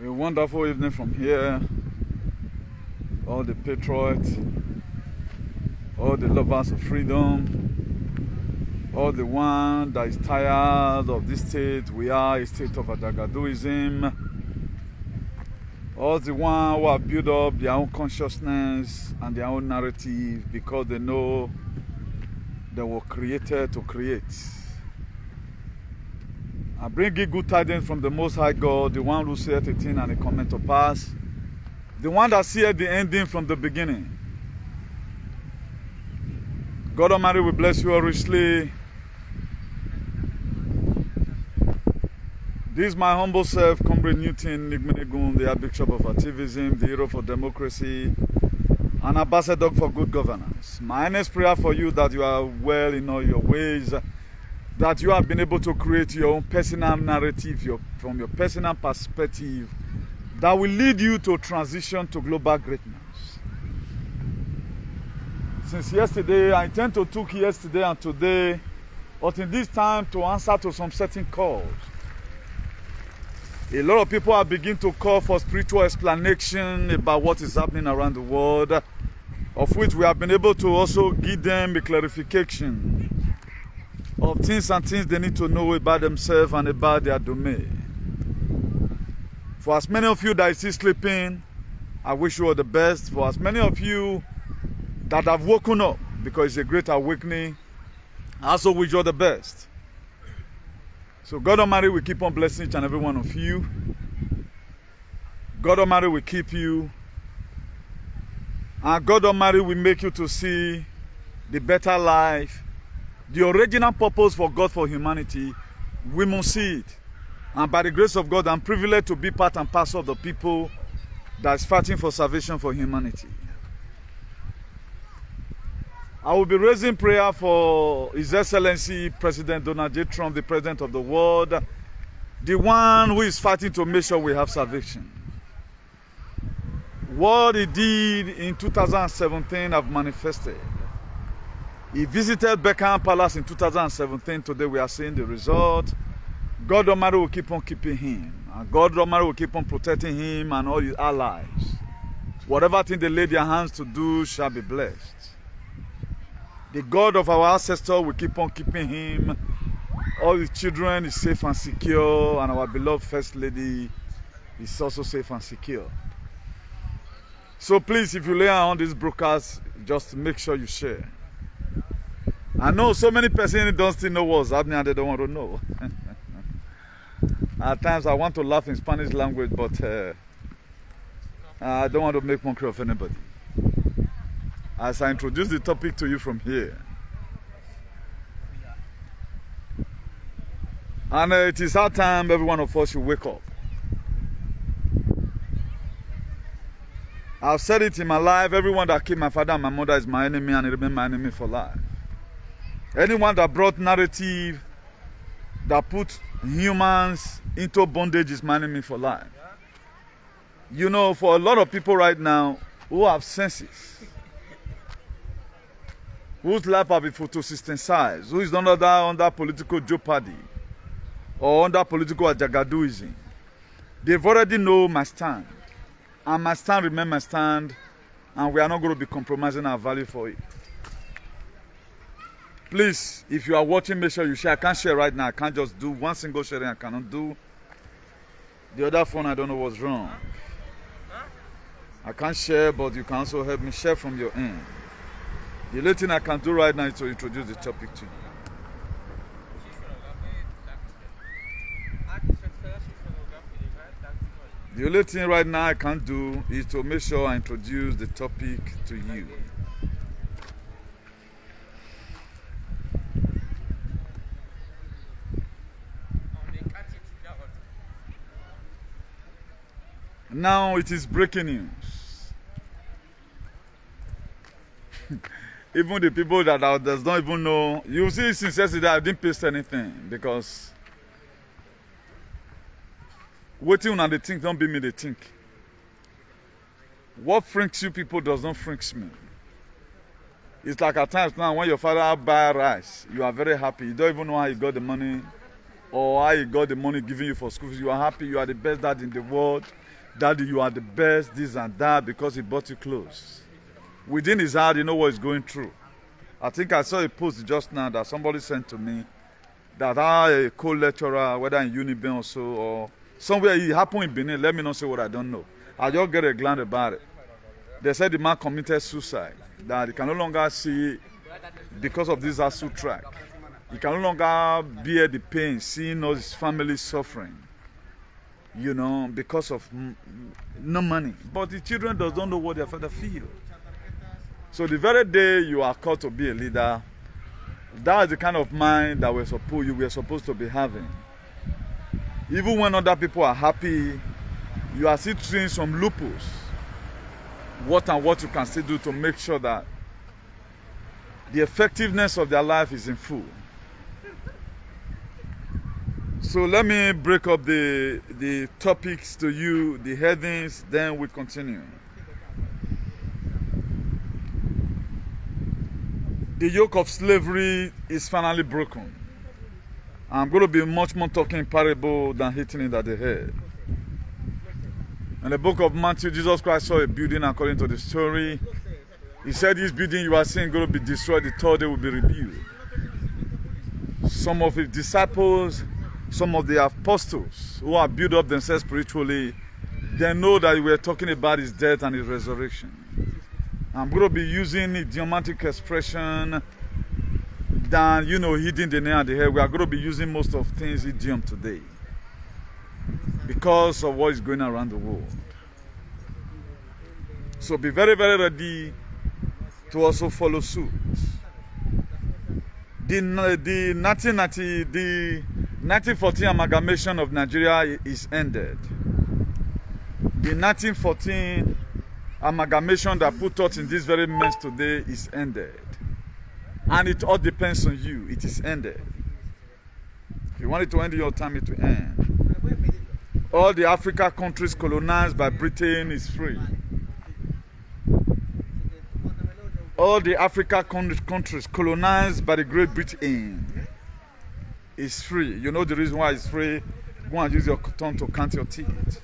A wonderful evening from here. All the patriots, all the lovers of freedom, all the one that is tired of this state. We are a state of Adagadoism. All the one who have built up their own consciousness and their own narrative because they know they were created to create. I bring you good tidings from the Most High God, the one who saith a thing and it cometh to pass, the one that seeth the ending from the beginning. God Almighty will bless you all richly. This is my humble self, Comrade Newton Nigmenegun, the Archbishop of Activism, the hero for democracy, an ambassador for good governance. My earnest prayer for you that you are well in all your ways, that you have been able to create your own personal narrative from your personal perspective that will lead you to transition to global greatness. Since yesterday, I intend to took yesterday and today, but in this time to answer to some certain calls. A lot of people are beginning to call for spiritual explanation about what is happening around the world, of which we have been able to also give them a clarification of things and things they need to know about themselves and about their domain. For as many of you that are still sleeping, I wish you all the best. For as many of you that have woken up, because it's a great awakening, I also wish you all the best. So God Almighty will keep on blessing each and every one of you. God Almighty will keep you. And God Almighty will make you to see the better life. The original purpose for God for humanity, we must see it. And by the grace of God, I'm privileged to be part and parcel of the people that is fighting for salvation for humanity. I will be raising prayer for His Excellency President Donald J. Trump, the President of the world, the one who is fighting to make sure we have salvation. What he did in 2017 have manifested. He visited Buckingham Palace in 2017. Today we are seeing the result. God Almighty will keep on keeping him. And God Almighty will keep on protecting him and all his allies. Whatever thing they lay their hands to do shall be blessed. The God of our ancestors will keep on keeping him. All his children is safe and secure. And our beloved First Lady is also safe and secure. So please, if you lay on this broadcast, just make sure you share. I know so many persons don't still know what's happening and they don't want to know. At times I want to laugh in Spanish language, but I don't want to make mockery of anybody. As I introduce the topic to you from here. And it is our time every one of us should wake up. I've said it in my life, everyone that killed my father and my mother is my enemy and it remains my enemy for life. Anyone that brought narrative that put humans into bondage is my enemy for life. You know, for a lot of people right now who have senses, whose life have been photosynthesized, who is under political jeopardy or under political ajagadoism, they've already know my stand. And my stand remains my stand, and we are not going to be compromising our value for it. Please, if you are watching, make sure you share. I can't share right now. I can't just do one single sharing. I cannot do. The other phone, I don't know what's wrong. I can't share, but you can also help me share from your end. The only thing I can do right now is to introduce the topic to you. The only thing right now I can do is to make sure I introduce the topic to you. Now it is breaking news. Even the people that does not even know, you see since yesterday I didn't paste anything because waiting on the think don't be me the think. What freaks you people does not freaks me. It's like at times now when your father buy rice, you are very happy. You don't even know how you got the money or how you got the money given you for school fees. You are happy, you are the best dad in the world. Daddy, you are the best, this and that, because he bought you clothes. Within his heart, you know what he's going through. I think I saw a post just now that somebody sent to me that a co-lecturer, whether in Uniben or so, or somewhere it happened in Benin, let me not say what I don't know. I just get a glance about it. They said the man committed suicide, that he can no longer see because of this ASU track. He can no longer bear the pain, seeing all his family suffering, you know, because of no money. But the children don't know what their father feels. So the very day you are called to be a leader, that is the kind of mind that you were supposed to be having. Even when other people are happy, you are still seeing some loopholes. What you can still do to make sure that the effectiveness of their life is in full. So let me break up the topics to you, the headings, then we continue. The yoke of slavery is finally broken. I'm going to be much more talking parable than hitting it at the head. In the book of Matthew, Jesus Christ saw a building according to the story. He said, this building you are seeing is going to be destroyed, the third day will be rebuilt. Some of his disciples, some of the apostles who have built up themselves spiritually, they know that we were talking about his death and his resurrection. I'm going to be using idiomatic expression than, hitting the nail on the head. We are going to be using most of things idiom today because of what is going around the world. So be very, very ready to also follow suit. The 1914 amalgamation of Nigeria is ended. The 1914 amalgamation that put us in this very mess today is ended. And it all depends on you. It is ended. If you want it to end in your time, it will end. All the African countries colonized by Britain is free. All the African countries colonized by the Great Britain is free. You know the reason why it's free? Go and use your tongue to count your teeth.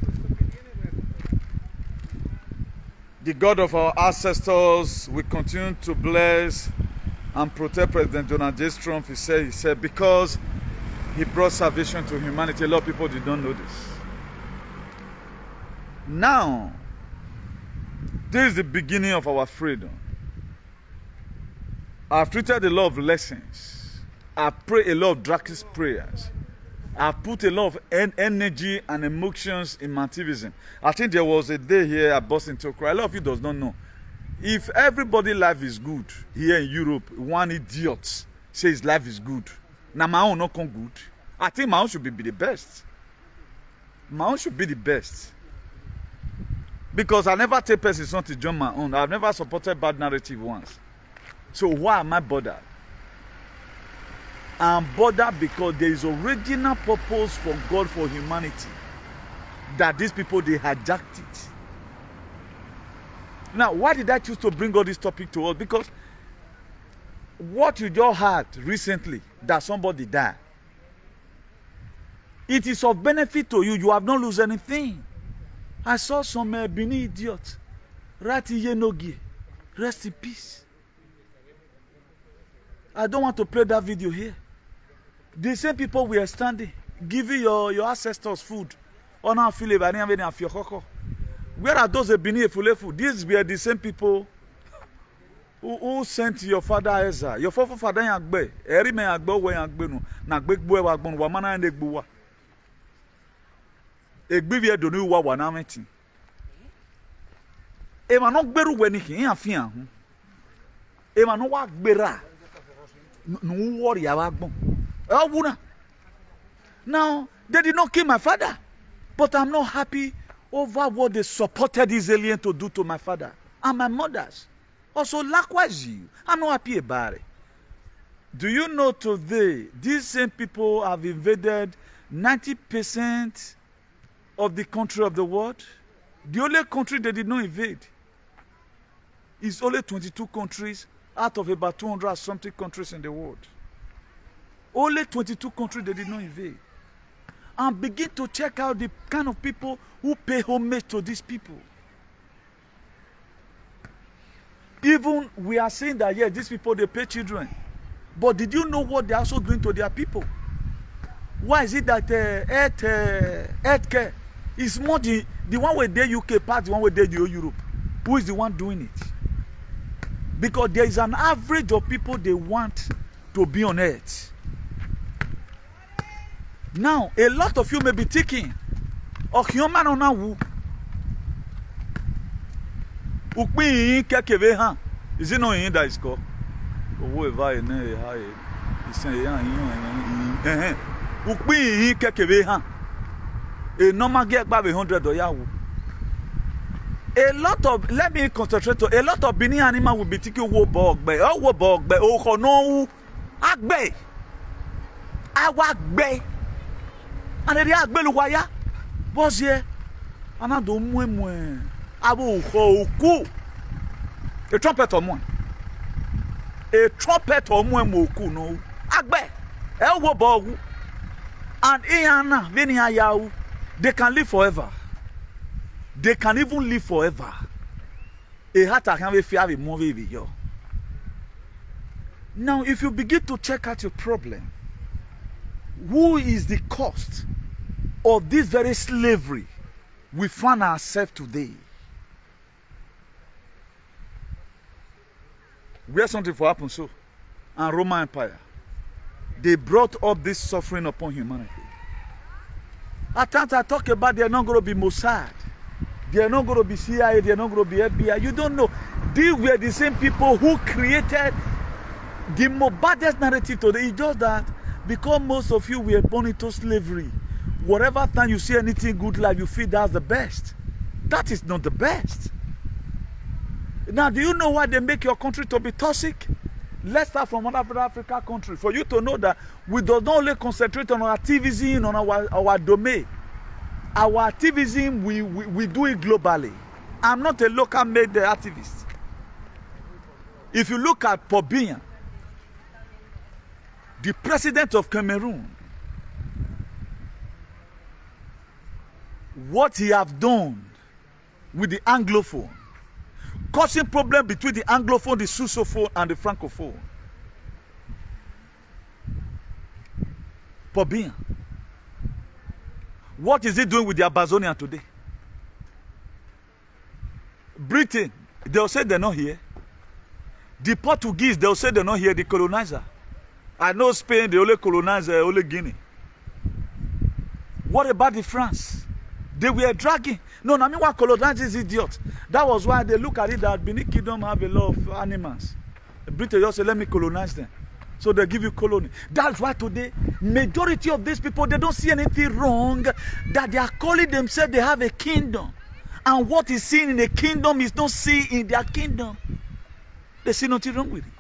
The God of our ancestors will continue to bless and protect President Donald J. Trump. He said because he brought salvation to humanity. A lot of people did not know this. Now, this is the beginning of our freedom. I've treated a lot of lessons. I've prayed a lot of Dracus prayers. I've put a lot of energy and emotions in my activism. I think there was a day here I burst into a cry. A lot of you does not know. If everybody's life is good here in Europe, one idiot says life is good. Now my own not come good. I think my own should be the best. My own should be the best. Because I never take persons on to join my own. I've never supported bad narrative once. So why am I bothered? I'm bothered because there is original purpose for God for humanity. That these people, they hijacked it. Now, why did I choose to bring all this topic to us? Because what you just heard recently, that somebody died, it is of benefit to you. You have not lost anything. I saw some Benin idiots. Rati Yenogi. Rest in peace. I don't want to play that video here. The same people we are standing, giving your ancestors food. Where are those Benin Efulefu? These were the same people who sent your father Ezra. Your father Yagbe. Eri me Yagbe we Yagbenu. Na gbegbo wa gbonu wa mana ndegbo wa. Egbe wie donu wa wa na metin. E ma no gberu we ni kin afian ho. E ma no wa gbera. No worry ya wa gbon. Now, they did not kill my father. But I'm not happy over what they supported these aliens to do to my father and my mothers. Also, likewise you. I'm not happy about it. Do you know today, these same people have invaded 90% of the country of the world? The only country they did not invade is only 22 countries out of about 200 something countries in the world. Only 22 countries they did not invade. and begin to check out the kind of people who pay homage to these people. Even we are saying that, yes, these people, they pay children. But did you know what they're also doing to their people? Why is it that healthcare is more the one where they UK part, the one where they Europe? Who is the one doing it? Because there is an average of people they want to be on earth. Now, a lot of you may be thinking, oh, human on a woo. Ukpi kekeve ha. Is it not in that is called? Ukpi kekeve ha. A normal get by $100. A lot of, let me concentrate. A lot of Benin animal will be taking wo bog be. Oh, wo bog be. Oh, no, agbe. Awagbe. And the agbe luwaya. Boss here. Anado mwe. Abu oku. A trumpet or one. A trumpet or moku no. Agbe. Wo bog. And Iana Venia Yau. They can live forever. They can even live forever. A heart can be fear with movie video. Now, if you begin to check out your problem, who is the cost of this very slavery we find ourselves today? Where something for happen so? And Roman Empire, they brought up this suffering upon humanity. At times I talk about they're not going to be Mossad. They are not going to be CIA, they are not going to be FBI. You don't know. These were the same people who created the most baddest narrative today. It's just that because most of you were born into slavery, whatever time you see anything good life, you feel that's the best. That is not the best. Now, do you know why they make your country to be toxic? Let's start from another African country. For you to know that we do not only concentrate on our activism, on our domain. Our activism, we do it globally. I'm not a local made activist. If you look at Paul Biya, the president of Cameroon, what he have done with the Anglophone, causing problem between the Anglophone, the Sussophone, and the Francophone. Paul Biya. What is he doing with the Amazonian today? Britain, they'll say they're not here. The Portuguese, they'll say they're not here, the colonizer. I know Spain, they only colonize only Guinea. What about the France? They were dragging. No, I mean, what colonize is idiot. That was why they look at it that Benin Kingdom have a lot of animals. Britain just say, let me colonize them. So they give you colony. That's why today, majority of these people, they don't see anything wrong that they are calling themselves they have a kingdom. And what is seen in the kingdom is not seen in their kingdom. They see nothing wrong with it.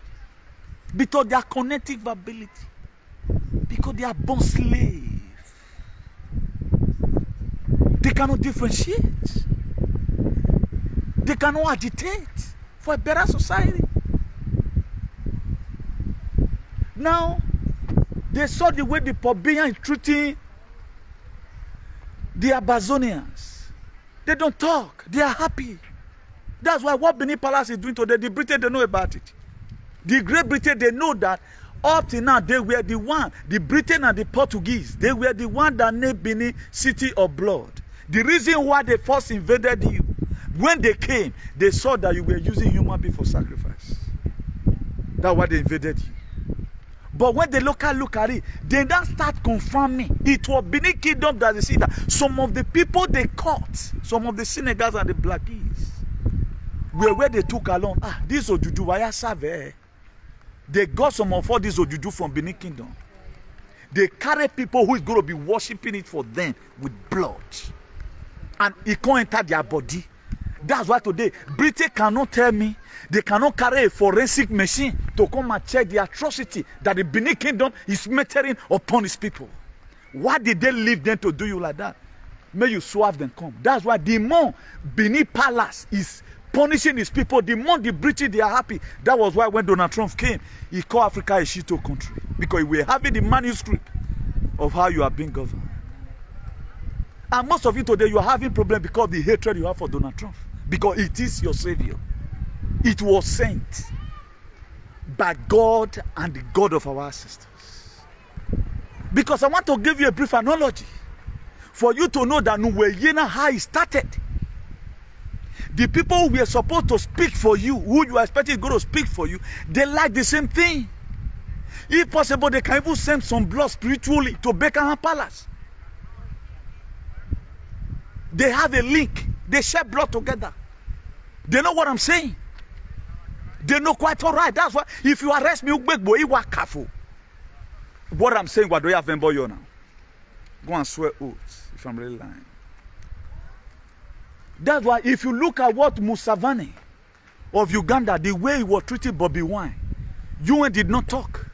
Because they are cognitive ability. Because they are born slaves. They cannot differentiate. They cannot agitate for a better society. Now, they saw the way the Paul Biya is treating the Amazonians. They don't talk. They are happy. That's why what Benin Palace is doing today, the Britain, they know about it. The Great Britain, they know that up till now, they were the one, the Britain and the Portuguese, they were the one that named Benin City of Blood. The reason why they first invaded you, when they came, they saw that you were using human beings for sacrifice. That's why they invaded you. But when the local look at it, they now start confirming. It was Benin Kingdom that they see that some of the people they caught, some of the Senegals and the Blackies, were where they took along. Ah, this Ojuju, why serve? They got some of all these Ojuju from Benin Kingdom. They carry people who is going to be worshiping it for them with blood. And it can't enter their body. That's why today, Britain cannot tell me, they cannot carry a forensic machine to come and check the atrocity that the Benin Kingdom is meting upon its people. Why did they leave them to do you like that? May you swerve them come. That's why the more Benin Palace is punishing his people, the more the British, they are happy. That was why when Donald Trump came, he called Africa a shito country. Because we were having the manuscript of how you are being governed. And most of you today, you are having problem because of the hatred you have for Donald Trump. Because it is your savior. It was sent by God and the God of our ancestors. Because I want to give you a brief analogy for you to know that Nuweyena, how it started. The people who were supposed to speak for you, who you are expecting is going to speak for you, they like the same thing. If possible, they can even send some blood spiritually to Buckingham Palace. They have a link. They share blood together. They know what I'm saying. They know quite all right. That's why if you arrest me, you are careful. What I'm saying, what do you have in Boyo now? Go and swear oaths if I'm really lying. That's why if you look at what Museveni of Uganda, the way he was treating Bobby Wine, UN did not talk.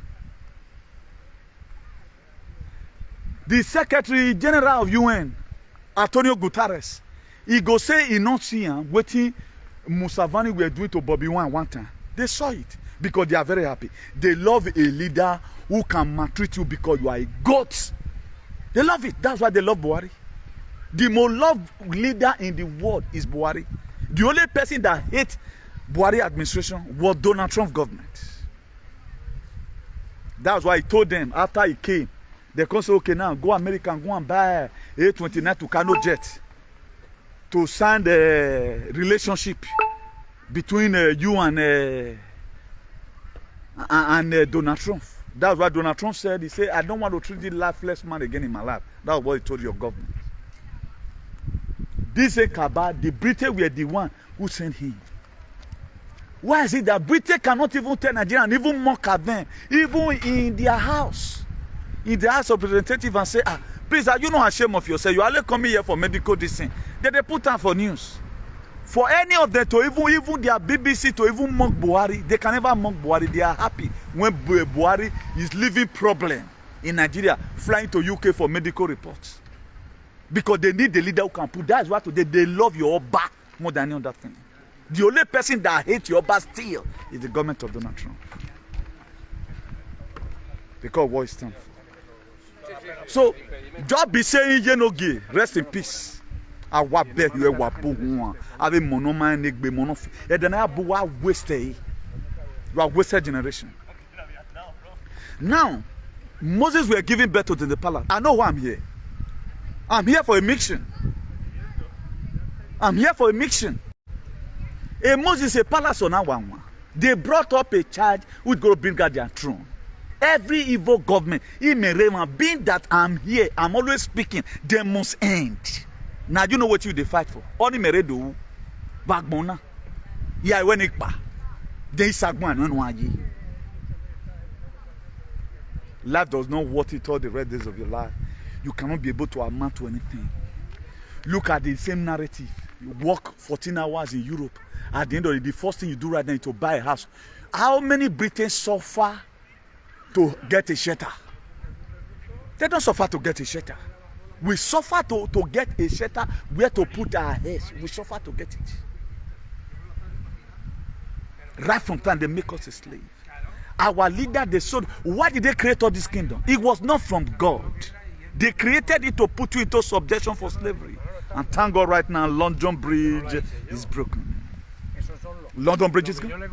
The Secretary General of UN, Antonio Guterres, he go say he not see waiting Museveni were doing to Bobby Wine one time. They saw it because they are very happy. They love a leader who can maltreat you because you are a god. They love it. That's why they love Buhari. The most loved leader in the world is Buhari. The only person that hates Buhari administration was Donald Trump government. That's why he told them after he came, they can say, okay, now go America and go and buy A29 to Kano jet to sign the relationship between you and Donald Trump. That's what Donald Trump said. He said, I don't want to treat this lifeless man again in my life. That's what he told your government. This is Kaba, the British were the one who sent him. Why is it that Britain cannot even tell Nigeria and even mock at them, even in their house, in the House of Representatives, and say, please, are you not ashamed of yourself? You are only coming here for medical dissent. Then they put on for news. For any of them to even their BBC to even mock Buhari, they can never mock Buhari. They are happy when Buhari is leaving problem in Nigeria, flying to UK for medical reports. Because they need the leader who can put. That's why today they love your Oba more than any other thing. The only person that hates your Oba still is the government of Donald Trump. Because what it stands for. So, just be saying, you know, rest in peace. I want to be a ave monoma negbe monof. And then I have wasted. You are wasted generation. Now, Moses were giving birth to the palace. I know why I'm here. I'm here for a mission. I'm here for a mission. A Moses, a palace on our one. They brought up a child who's going to bring out their throne. Every evil government, being that I'm here, I'm always speaking, they must end. Now you know what they fight for. Only meredo, bagbona, yeah when it ba, they sagwan on life does not worth it all the red days of your life. You cannot be able to amount to anything. Look at the same narrative. You work 14 hours in Europe. At the end of the first thing you do right now is to buy a house. How many Britons suffer to get a shelter? They don't suffer to get a shelter. We suffer to get a shelter where to put our heads. We suffer to get it. Right from time they make us a slave. Our leader, they sold. Why did they create all this kingdom? It was not from God. They created it to put you into subjection for slavery. And thank God right now, London Bridge is broken. London Bridge is gone.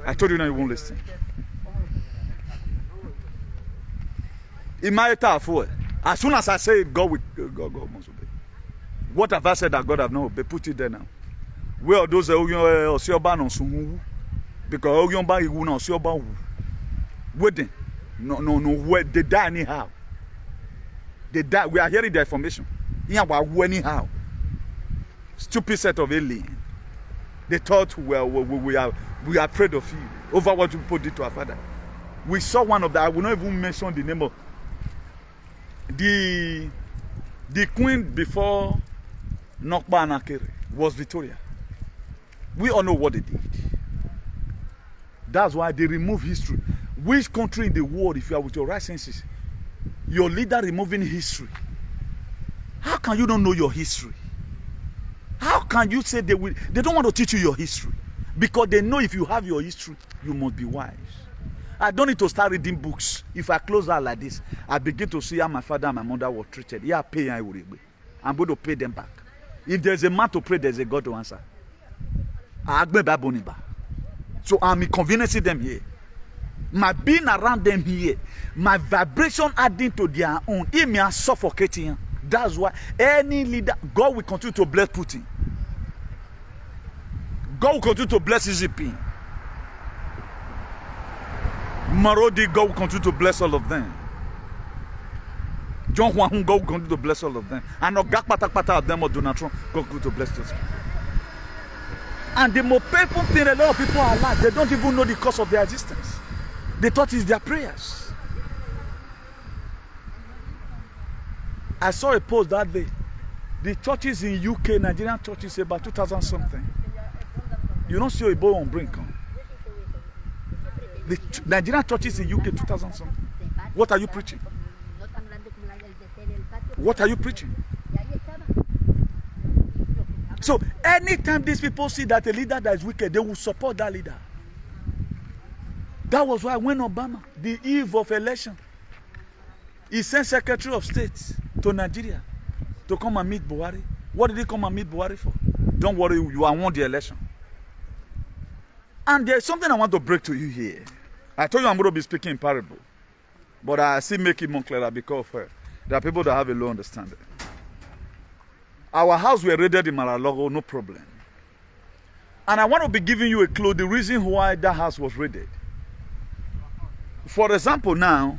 I told you now you won't listen. It might have as soon as I say it, God must obey. What have I said that God have not obeyed? Put it there now. Where are those Osioba because Oyomba will not Osioba wedding. No, where they die anyhow. They die. We are hearing the information. Anyhow. Stupid set of aliens. They thought we are afraid of you over what you put it to our father. We saw one of them. I will not even mention the name of the queen before Nokba Anakere was Victoria. We all know what they did. That's why they remove history. Which country in the world, if you are with your right senses, your leader removing history? How can you not know your history? How can you say they don't want to teach you your history? Because they know if you have your history, you must be wise. I don't need to start reading books. If I close out like this, I begin to see how my father and my mother were treated. Yeah, pay I will be. I'm going to pay them back. If there's a man to pray, there's a God to answer. So I'm inconveniencing them here. My being around them here, my vibration adding to their own, it may suffocating. That's why any leader, God will continue to bless Putin. God will continue to bless Xi Marodi, God will continue to bless all of them. John Juan, God will continue to bless all of them. And not Pata of them or Donald Trump, God will continue to bless those people. And the more painful thing, a lot of people are alive, they don't even know the cause of their existence. They thought it's their prayers. I saw a post that day. The churches in UK, Nigerian churches, about 2,000 something. You don't see a boy on brink. The Nigerian churches in UK, 2,000 something. What are you preaching? What are you preaching? So anytime these people see that a leader that is wicked, they will support that leader. That was why when Obama, the eve of election, he sent Secretary of State to Nigeria to come and meet Buhari. What did he come and meet Buhari for? Don't worry, you are won the election. And there's something I want to break to you here. I told you I'm going to be speaking in parable. But I still make it more clearer because there are people that have a low understanding. Our house were raided in Mar-a-Lago, no problem. And I want to be giving you a clue, the reason why that house was raided. For example, now,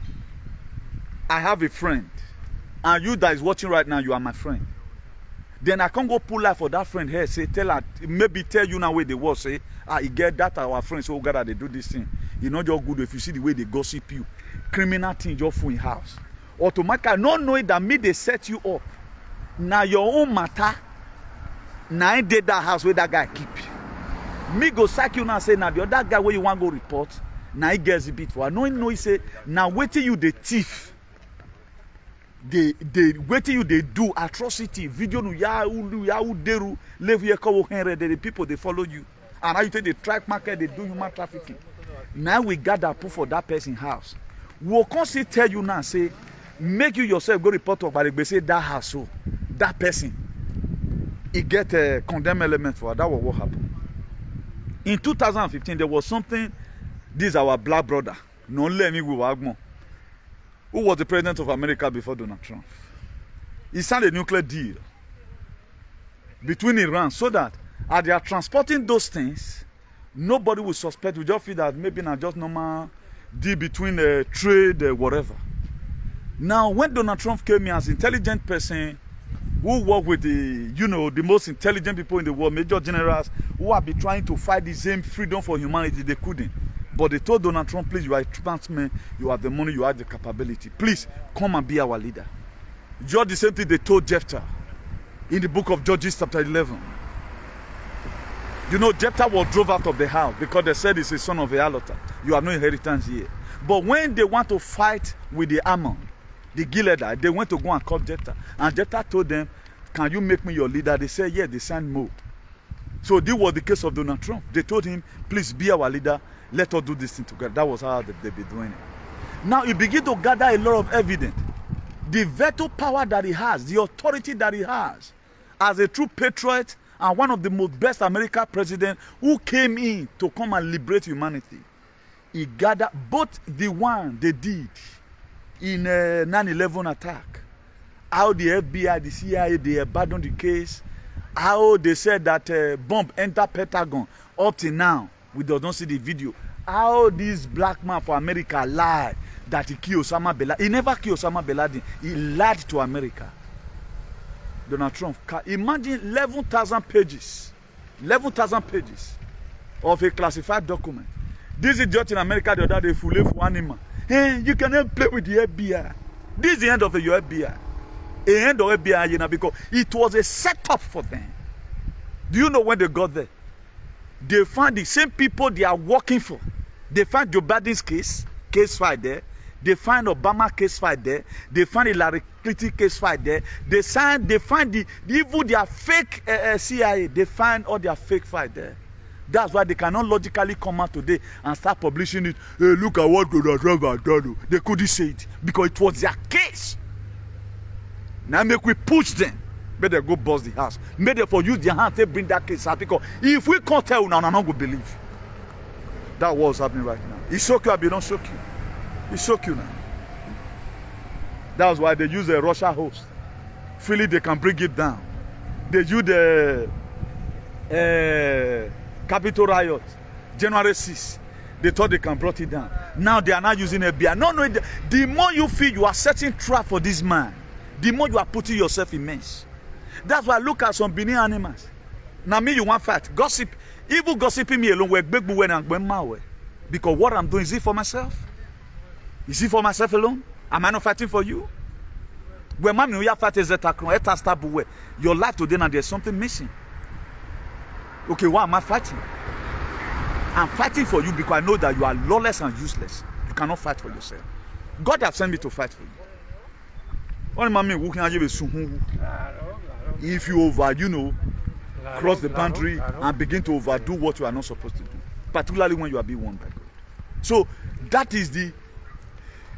I have a friend, and you that is watching right now, you are my friend. Then I can't go pull out for that friend here, say, tell her, maybe tell you now where they was, say, you get that our friends, so God, they do this thing. You know, just good if you see the way they gossip you. Criminal thing, just for in house. Automatically, not knowing that me, they set you up. Now your own matter, now I did that house where that guy keep. Me go sack you now, say, now the other guy where you want to go report, now he gets a bit for. I know he say, now wait till you the thief. They wait till you they do atrocity. Video no ya deru leave here call the people they follow you. And now you take the track market, they do human trafficking. Now we got that proof for that person's house. We'll constantly tell you now, say, make you yourself go report to but they say that house, so that person, he get a condemned element for that was what happened. In 2015, there was something. This is our black brother. No let me with Wagmo. Who was the president of America before Donald Trump? He signed a nuclear deal between Iran so that as they are transporting those things, nobody will suspect. We just feel that maybe not just normal deal between trade, whatever. Now, when Donald Trump came in as an intelligent person who worked with the, the most intelligent people in the world, major generals who have been trying to fight the same freedom for humanity, they couldn't. But they told Donald Trump, please, you are a transman, you have the money, you have the capability. Please, come and be our leader. Just the same thing they told Jephthah in the book of Judges chapter 11. You know, Jephthah was drove out of the house because they said he's a son of a harlot. You have no inheritance here. But when they want to fight with the Ammon, the Gileadite, they went to go and call Jephthah. And Jephthah told them, can you make me your leader? They said, yeah, they signed Mo. So this was the case of Donald Trump. They told him, please be our leader. Let us do this thing together. That was how they be doing it. Now he began to gather a lot of evidence. The veto power that he has, the authority that he has, as a true patriot and one of the most best American presidents who came in to come and liberate humanity. He gathered both the one they did in 9/11 attack, how the FBI, the CIA, they abandoned the case, how they said that bomb entered Pentagon. Up till now, we don't see the video. How this black man for America lied that he killed Osama bin Laden. He never killed Osama bin Laden. He lied to America. Donald Trump. Imagine 11,000 pages. 11,000 pages of a classified document. This is just in America the other day, full for animal. Hey, you cannot play with the FBI. This is the end of your FBI. The end of FBI, because it was a setup for them. Do you know when they got there? They found the same people they are working for. They find Joe Biden's case file there. They find Obama case file there. They find Hillary Clinton case file there. They find even their fake CIA. They find all their fake file there. That's why they cannot logically come out today and start publishing it. Hey, look at what Donald Trump has done. They couldn't say it because it was their case. Now make we push them. May they go bust the house. May they for use their hand to bring that case out. Because if we can't tell now, no one will believe. That's what's happening right now. It shock you, but don't shock you. It shock you now. That's why they use a Russia host. Feeling they can bring it down. They use the Capitol riot, January 6th. They thought they can brought it down. Now they are not using FBI. No, the more you feel you are setting trap for this man, the more you are putting yourself in mess. That's why I look at some Benin animals. Now me, you want fight. Gossip. Even gossiping me alone, because what I'm doing, is it for myself? Is it for myself alone? Am I not fighting for you? When man you are fighting your life today now there's something missing. Okay, why am I fighting? I'm fighting for you because I know that you are lawless and useless. You cannot fight for yourself. God has sent me to fight for you. If you cross the boundary and begin to overdo what you are not supposed to do, particularly when you are being warned by God. So that is the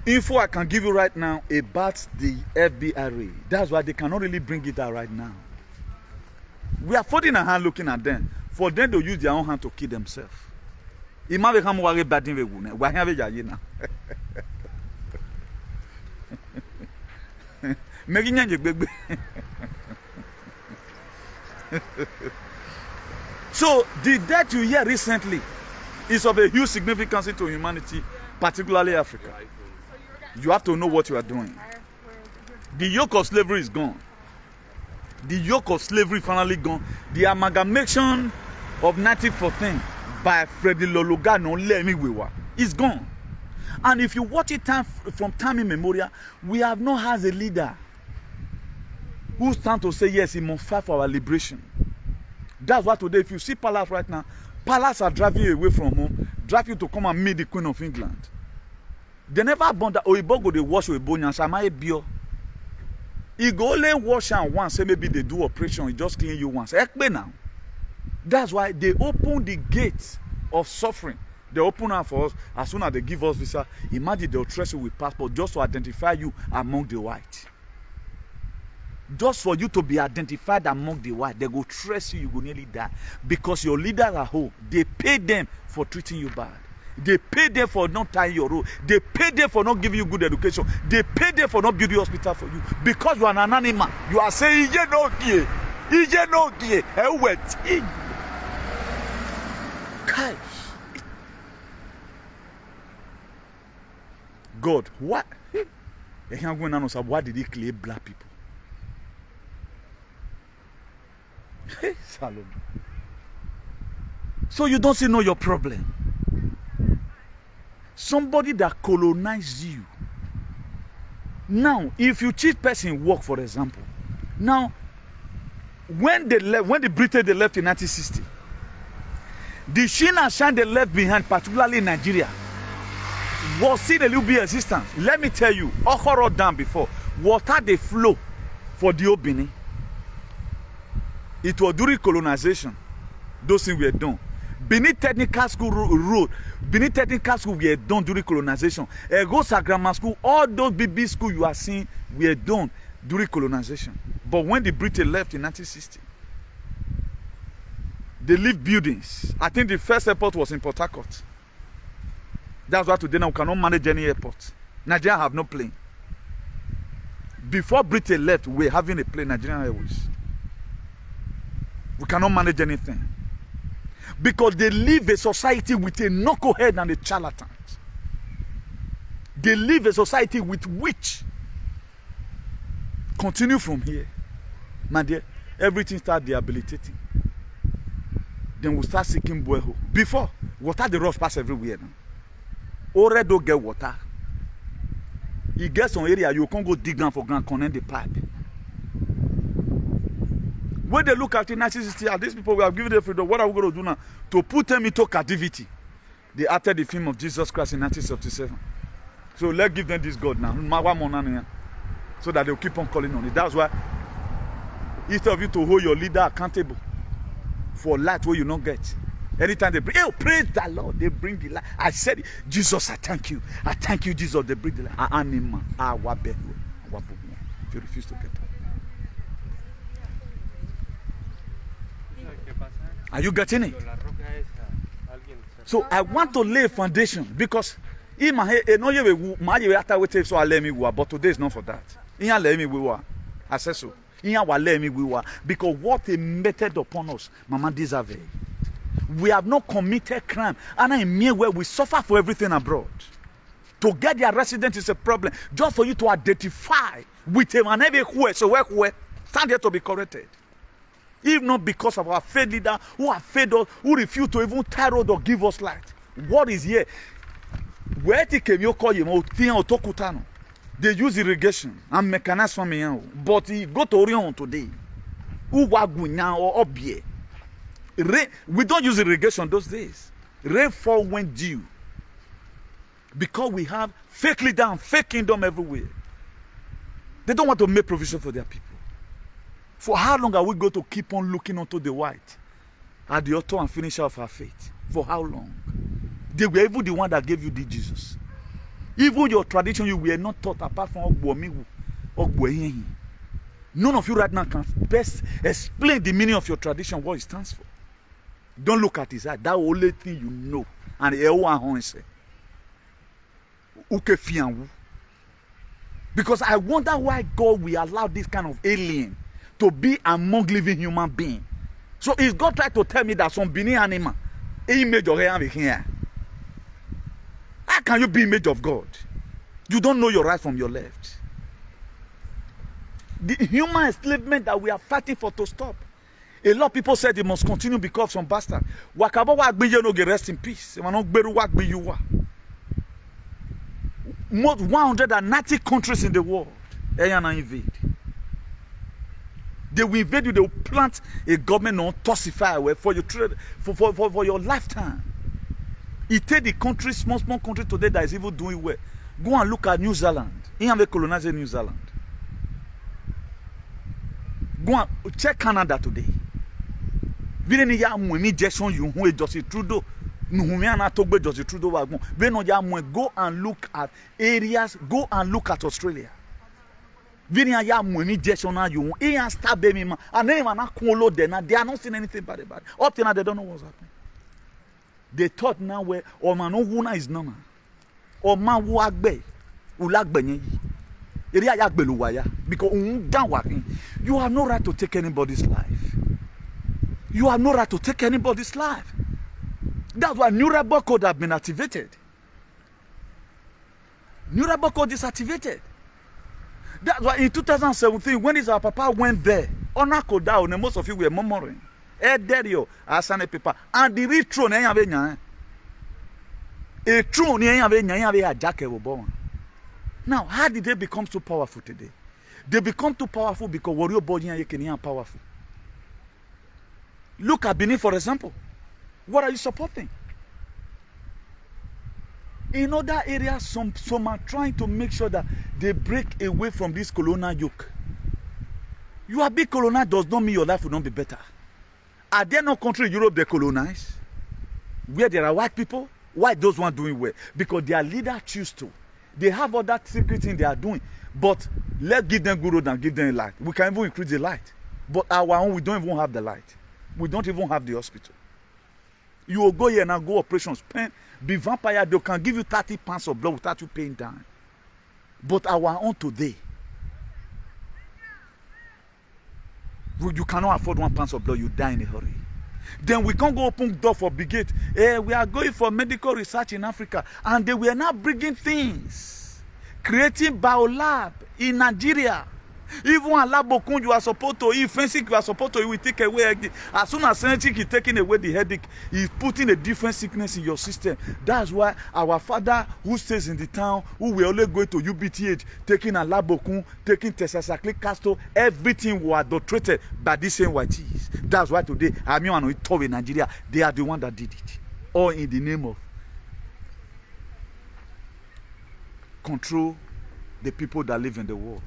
info I can give you right now about the FBI raid. That's why they cannot really bring it out right now. We are folding a hand looking at them. For them to use their own hand to kill themselves. So the death you hear recently is of a huge significance to humanity, particularly Africa. You have to know what you are doing. The yoke of slavery is gone. The yoke of slavery finally gone. The amalgamation of 1914 by Freddie Lologano Lemiwewa is gone. And if you watch it from time immemorial, we have not had a leader who stand to say yes, he must fight for our liberation. That's why today, if you see Palace right now, Palace are driving you away from home, drive you to come and meet the Queen of England. They never born that Oibo go they wash Oibo Nyanshama Bio. He go only wash and once, say maybe they do operation, he just clean you once. Now. That's why they open the gates of suffering. They open up for us as soon as they give us visa. Imagine they'll trace you with passport just to identify you among the white. Just for you to be identified among the white, they go trace you, you go nearly die. Because your leaders are home. They pay them for treating you bad. They pay them for not tying your road. They pay them for not giving you good education. They pay them for not building hospital for you. Because you are an animal. You are saying, Ije no gie. Ije no gie. Ewet. Kai. God, what? Why did he claim black people? Salome. So you don't see know your problem. Somebody that colonized you. Now, if you cheat person work, for example, now when the British they left in 1960, the Shin and Shan they left behind, particularly in Nigeria, was still a little bit resistance. Let me tell you, Okoro Dam before, water they flow for the Obini. It was during colonization. Those things were done. Benin Technical School road. Benin Technical School were done during colonization. Egosa Grammar School, all those BB schools you are seeing were done during colonization. But when the British left in 1960, they left buildings. I think the first airport was in Port Harcourt. That's why today now we cannot manage any airport. Nigeria have no plane. Before Britain left, we were having a plane, Nigerian Airways. We cannot manage anything. Because they live a society with a knucklehead and a charlatans. They live a society with which continue from here. My dear, everything start debilitating. Then we start seeking borehole. Before, water the rush pass everywhere now. Already don't get water. You get some area you can't go dig down for ground, connect the pipe. When they look at in 1960, these people we have given them freedom. What are we going to do now? To put them into captivity. They acted the film of Jesus Christ in 1977. So let's give them this God now. So that they'll keep on calling on it. That's why instead of you to hold your leader accountable for light where you not get. Anytime they bring, oh, praise the Lord, they bring the light. I said, Jesus, I thank you. I thank you, Jesus, they bring the light. If you refuse to get it. Are you getting it? So I want to lay a foundation because in my head, no, so I let me go, but today is not for that. In let me go, I said so. In let me go because what a method upon us, Mama deserve. We have not committed crime, and in mere way we suffer for everything abroad. To get their residence is a problem. Just for you to identify with him and everywhere, so where stand there to be corrected. If not because of our faith leader who have failed us, who refuse to even tie road or give us light. What is here? Where they use irrigation and mechanized farming, but he go to Orion today. We don't use irrigation those days. Rainfall went due. Because we have fake leader and fake kingdom everywhere. They don't want to make provision for their people. For how long are we going to keep on looking onto the white at the author and finisher of our faith? For how long? They were even the one that gave you the Jesus. Even your tradition, you were not taught apart from Ogbomiwu, Ogboehin. None of you right now can best explain the meaning of your tradition, what it stands for. Don't look at his eye. That's the only thing you know. And because I wonder why God will allow this kind of alien to be among living human beings. So is God trying to tell me that some Benin animal, image of here? How can you be image of God? You don't know your right from your left. The human enslavement that we are fighting for to stop. A lot of people said it must continue because of some bastard. Rest in peace. Most 190 countries in the world, they invade. They will invade you, they will plant a government on tossify for your trade for your lifetime. It take the country, small country today that is even doing well. Go and look at New Zealand. He have colonized New Zealand. Go and check Canada today. Trudeau. Go and look at areas, go and look at Australia. They are not seeing anything bad about it. Up to now, they don't know what's happening. They thought now where Omanoguna is normal. Oman Wagbe, Ulagbenye. Because you have no right to take anybody's life. You have no right to take anybody's life. That's why New Rebel Code have been activated. New Rebel Code is activated. That's why in 2017, when our papa went there, honor code down, and most of you were murmuring. And the real throne, a throne, now, how did they become so powerful today? They become too powerful because warrior body and you powerful. Look at Benin, for example. What are you supporting? In other areas, some are trying to make sure that they break away from this colonial yoke. You are big colonial does not mean your life will not be better. Are there no countries in Europe they colonize? Where there are white people? Why those ones doing well? Because their leader choose to. They have all that secret thing they are doing. But let's give them good road and give them a light. We can even increase the light. But our own, we don't even have the light. We don't even have the hospital. You will go here and go operations, be vampire, they can give you 30 pounds of blood without you paying down. But our own today, you cannot afford 1 pound of blood, you die in a hurry. Then we can't go open door for brigade. We are going for medical research in Africa, and they were now bringing things, creating biolab in Nigeria. Even a lab you are supposed to eat, fencing you are supposed to eat, will take away. As soon as anything is taking away the headache, he's putting a different sickness in your system. That's why our father who stays in the town, who will only go to UBTH, taking a labokun, taking tetracyclic castor, everything was adulterated by these same whiteys. That's why today, I mean, in Nigeria, they are the one that did it. All in the name of control the people that live in the world.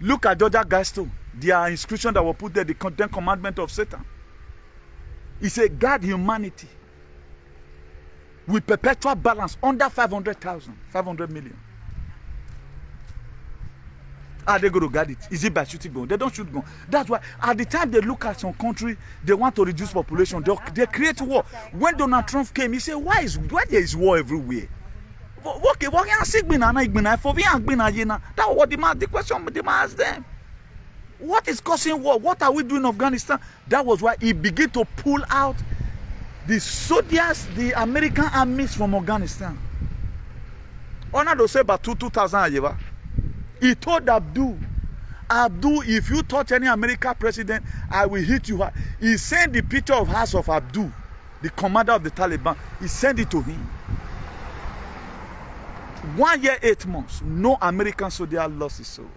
Look at Georgia Guidestones. Their inscription that were put there, the 10 commandments of Satan. He said, guard humanity with perpetual balance under 500 million. Are they going to guard it? Is it by shooting gun? They don't shoot gun. That's why at the time they look at some country, they want to reduce population. They create war. When Donald Trump came, he said, why there is war everywhere? Okay, what can I say? That was the question they asked them. What is causing war? What are we doing in Afghanistan? That was why he began to pull out the soldiers, the American armies from Afghanistan. Honor to say about 2000. He told Abdul, if you touch any American president, I will hit you hard. He sent the picture of house of Abdul, the commander of the Taliban. He sent it to him. 1 year, 8 months, no American soldier lost his soul.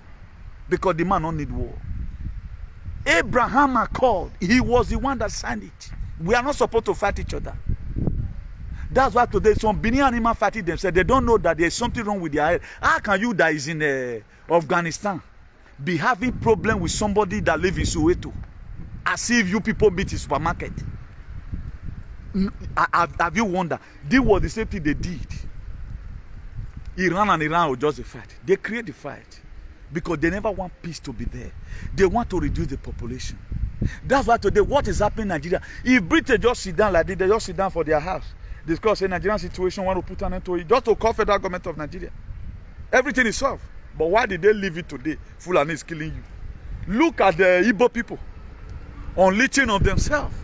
Because the man don't need war. Abraham Accord, he was the one that signed it. We are not supposed to fight each other. That's why today some Bini animal fighting themselves. They don't know that there's something wrong with their head. How can you that is in Afghanistan be having problem with somebody that lives in Soweto? As if you people meet in supermarket. Have you wondered? This was the same thing they did. Iran and Iran will just fight. They create the fight. Because they never want peace to be there. They want to reduce the population. That's why today what is happening in Nigeria? If Britain just sit down like this, they just sit down for their house. Discuss a Nigerian situation, want to put an end to it, just to call federal government of Nigeria. Everything is solved. But why did they leave it today? Fulani is killing you. Look at the Igbo people unleashing of themselves.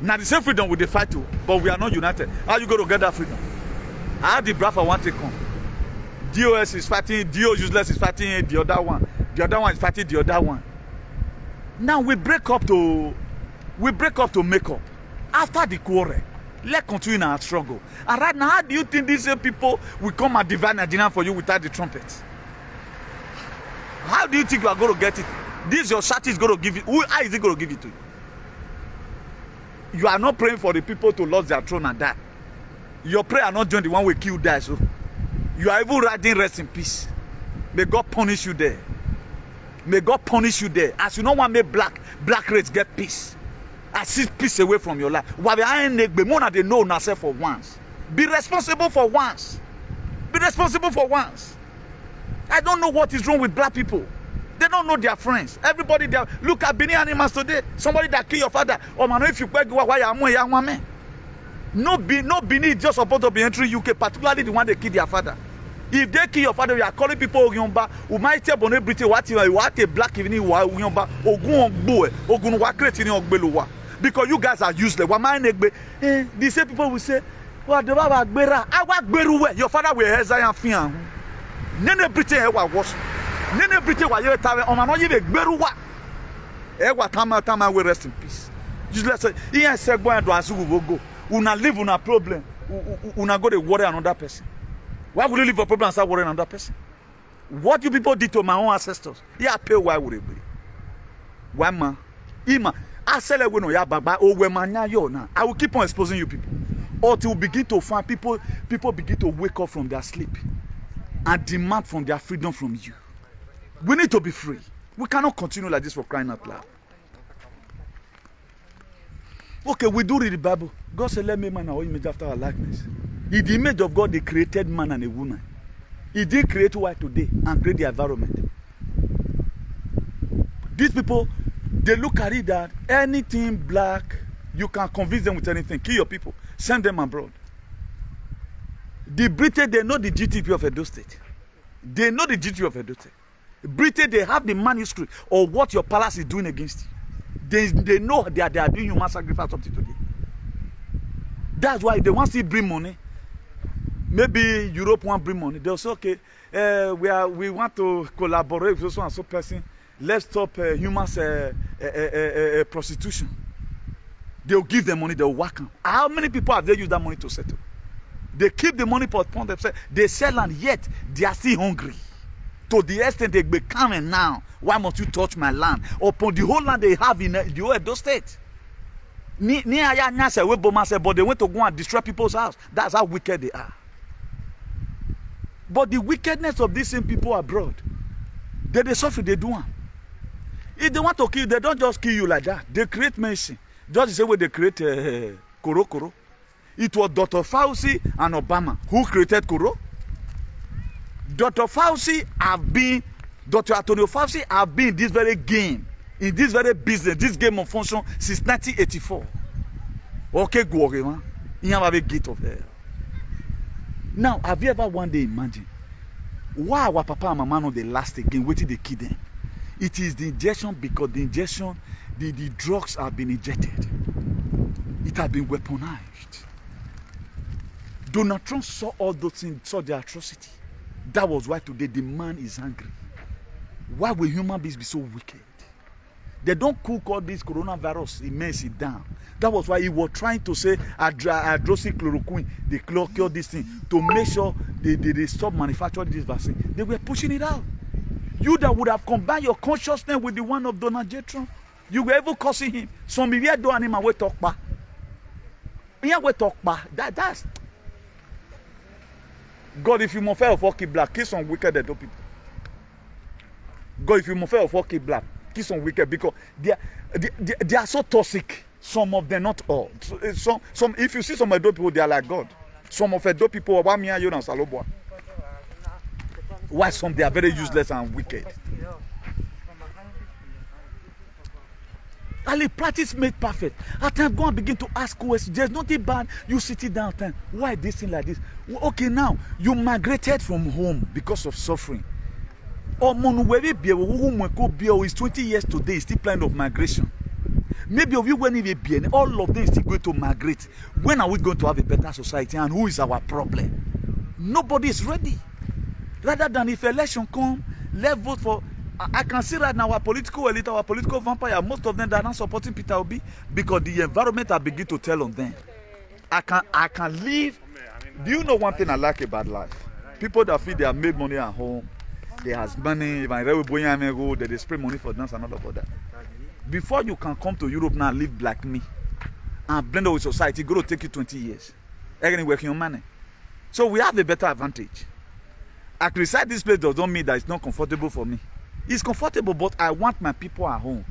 Now the same freedom we fight to, but we are not united. How you going to get that freedom? How the Biafra want to come? DOS is fighting, DO useless is fighting the other one. The other one is fighting the other one. Now we break up to make up. After the quarrel, let's continue in our struggle. And right now, how do you think these same people will come and divide Nigeria for you without the trumpets? How do you think you are going to get it? This your shot is going to give it. How is it going to give it to you? You are not praying for the people to lose their throne and die. Your prayer are not join the one will kill die. So you are even writing rest in peace. May God punish you there. May God punish you there. As you don't want to make black race get peace. I see peace away from your life. Why they know yourself for once. Be responsible for once. Be responsible for once. I don't know what is wrong with black people. They don't know their friends. Everybody there. Look at Bini animals today. Somebody that kill your father. Oh man, if you why no Bini is just supposed to be entering UK, particularly the one that kill their father. If they kill your father, you are calling people Ogiyomba, who might tell Bonnet Britain what a black evening Ogiyomba, Ogun Wakret in Ogbeluwa. Because you guys are useless. The same people will say, well, the Baba Gbera, I want Beruwe, your father will have Zion Fian. Nene Britain was. Nene Britain was your time on an even Beruwa. Ewa Tama will rest in peace. Useless. Here said, go and do as you will go. Una live on a problem. Una go to worry another person. Why would you leave a problem and start worrying another person? What you people did to my own ancestors? Yeah, pay why would it be? Why man? Ima. I will keep on exposing you people. Until we begin to find people begin to wake up from their sleep and demand from their freedom from you. We need to be free. We cannot continue like this for crying out loud. Okay, we do read the Bible. God said, let me man our image after our likeness. In the image of God, they created man and a woman. He did create white today and create the environment. These people, they look at it that anything black, you can convince them with anything. Kill your people. Send them abroad. The British, they know the GTP of Edo State. They know the GTP of Edo State. British, they have the manuscript of what your palace is doing against you. They know that they are doing human sacrifice up to today. That's why they want to bring money. Maybe Europe want to bring money. They'll say, okay, we want to collaborate with so and so person. Let's stop human prostitution. They'll give them money, they'll work them. How many people have they used that money to settle? They keep the money upon themselves. They sell and yet they are still hungry. To the extent they become and now, why must you touch my land? Upon the whole land they have in the whole Edo State. But they went to go and destroy people's house. That's how wicked they are. But the wickedness of these same people abroad, they suffer, they do one. If they want to kill you, they don't just kill you like that. They create medicine. Just the same way they create Koro. It was Dr. Fauci and Obama who created Koro. Dr. Fauci have been Dr. Antonio Fauci have been in this very game, in this very business, this game of function since 1984. Okay, go man. You have a gate of hell. Now, have you ever one day imagined why our papa and mama know they last again, waiting they kill them? It is the injection, because the injection, the drugs have been injected. It has been weaponized. Donald Trump saw all those things, saw the atrocity. That was why today the man is angry. Why will human beings be so wicked? They don't cook all this coronavirus immensely down. That was why he was trying to say hydroxychloroquine, they cure this thing, to make sure they stop manufacturing this vaccine. They were pushing it out. You that would have combined your consciousness with the one of Donald J. Trump, you were ever cursing him. Some of you don't anymore talk back. Yeah, we talk back. That's God. If you must fail for keep black, kill some wicked dead people. God, if you must fail for keep black, kill some wicked, because they are so toxic. Some of them, not all. Some. If you see some adult people, they are like God. Some of adult people, why some they are very useless and wicked. Ali, practice made perfect. At times, go and begin to ask questions. There's nothing bad. You sitting down, time. Why this thing like this? Okay, now you migrated from home because of suffering. Or is 20 years today, still plan of migration. Maybe of you when it be, all of them is still going to migrate. When are we going to have a better society, and who is our problem? Nobody is ready. Rather than if election come, let's vote for. I can see right now our political elite, our political vampire, most of them that are not supporting Peter Obi because the environment are begin to tell on them. I can live. Do you know one thing I like about life? People that feel they have made money at home, they has money, they spray money for dance and all of that. Before you can come to Europe now and live like me and blend with society, it's going to take you 20 years. Again, working on money. So we have a better advantage. I criticize this place does not mean that it's not comfortable for me. It's comfortable, but I want my people at home.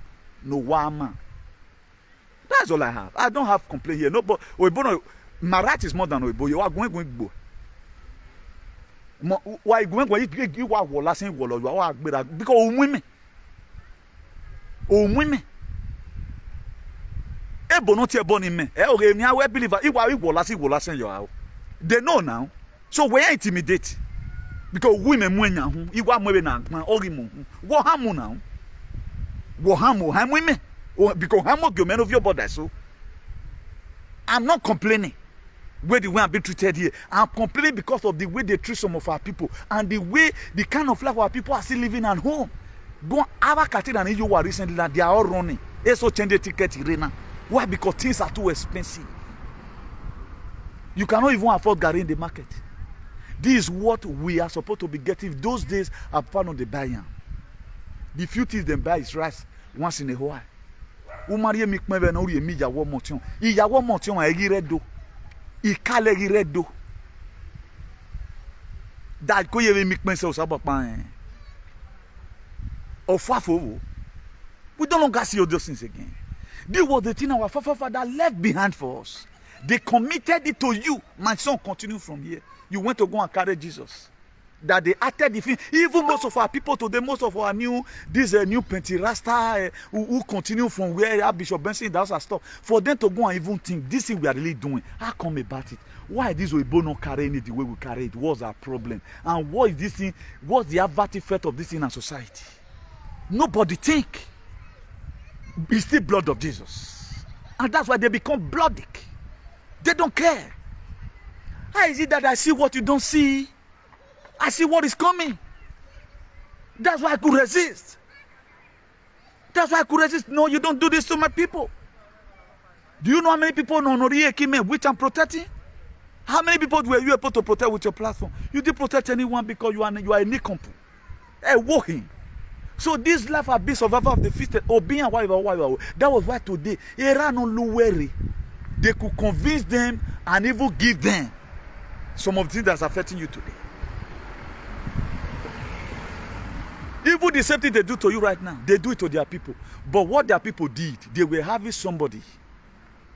No wama. That's all I have. I don't have complaint here. No, but my right is more than Oibo. You are going to go. Why going you are last thing you are because women. Women. Ebo not your born in me. Okay, me I believe you are last you. They know now. So we are intimidate. Because women when you are moving now, what hamu now? What hamu? Women, because hamu government of your body. So I'm not complaining where the way I'm being treated here. I'm complaining because of the way they treat some of our people and the kind of life our people are still living at home. Go our Katina and you were recently that they are all running. They so change the ticket arena. Why? Because things are too expensive. You cannot even afford Gary in the market. This is what we are supposed to be getting. Those days are found on the buy-in. The few things they buy is rice once in a while. Umariye mikmeve na uri emi yawo motion. Iyawo motion a egi redo. Ikale egi redo. Da ko ye mikmense osabapa en. Ofafo. We don't longer see all those things again. This was the thing our father left behind for us. They committed it to you. My son, continue from here. You went to go and carry Jesus. That they acted the thing. Even most of our people today, most of our new Pentecost who continue from where Bishop Benson does our stuff. For them to go and even think, this thing we are really doing, how come about it? Why this Oibo not carrying it the way we carry it? What's our problem? And what is this thing? What's the adverse effect of this in our society? Nobody think. It's the blood of Jesus. And that's why they become bloody. They don't care. How is it that I see what you don't see? I see what is coming. That's why I could resist. That's why I could resist. No, you don't do this to my people. Do you know how many people which I'm protecting? How many people were you able to protect with your platform? You didn't protect anyone because you are a nincompoop. A walking. So this life has been survival of the fittest. That was why today, they could convince them and even give them some of the things that's affecting you today. Even the same thing they do to you right now, they do it to their people. But what their people did, they were having somebody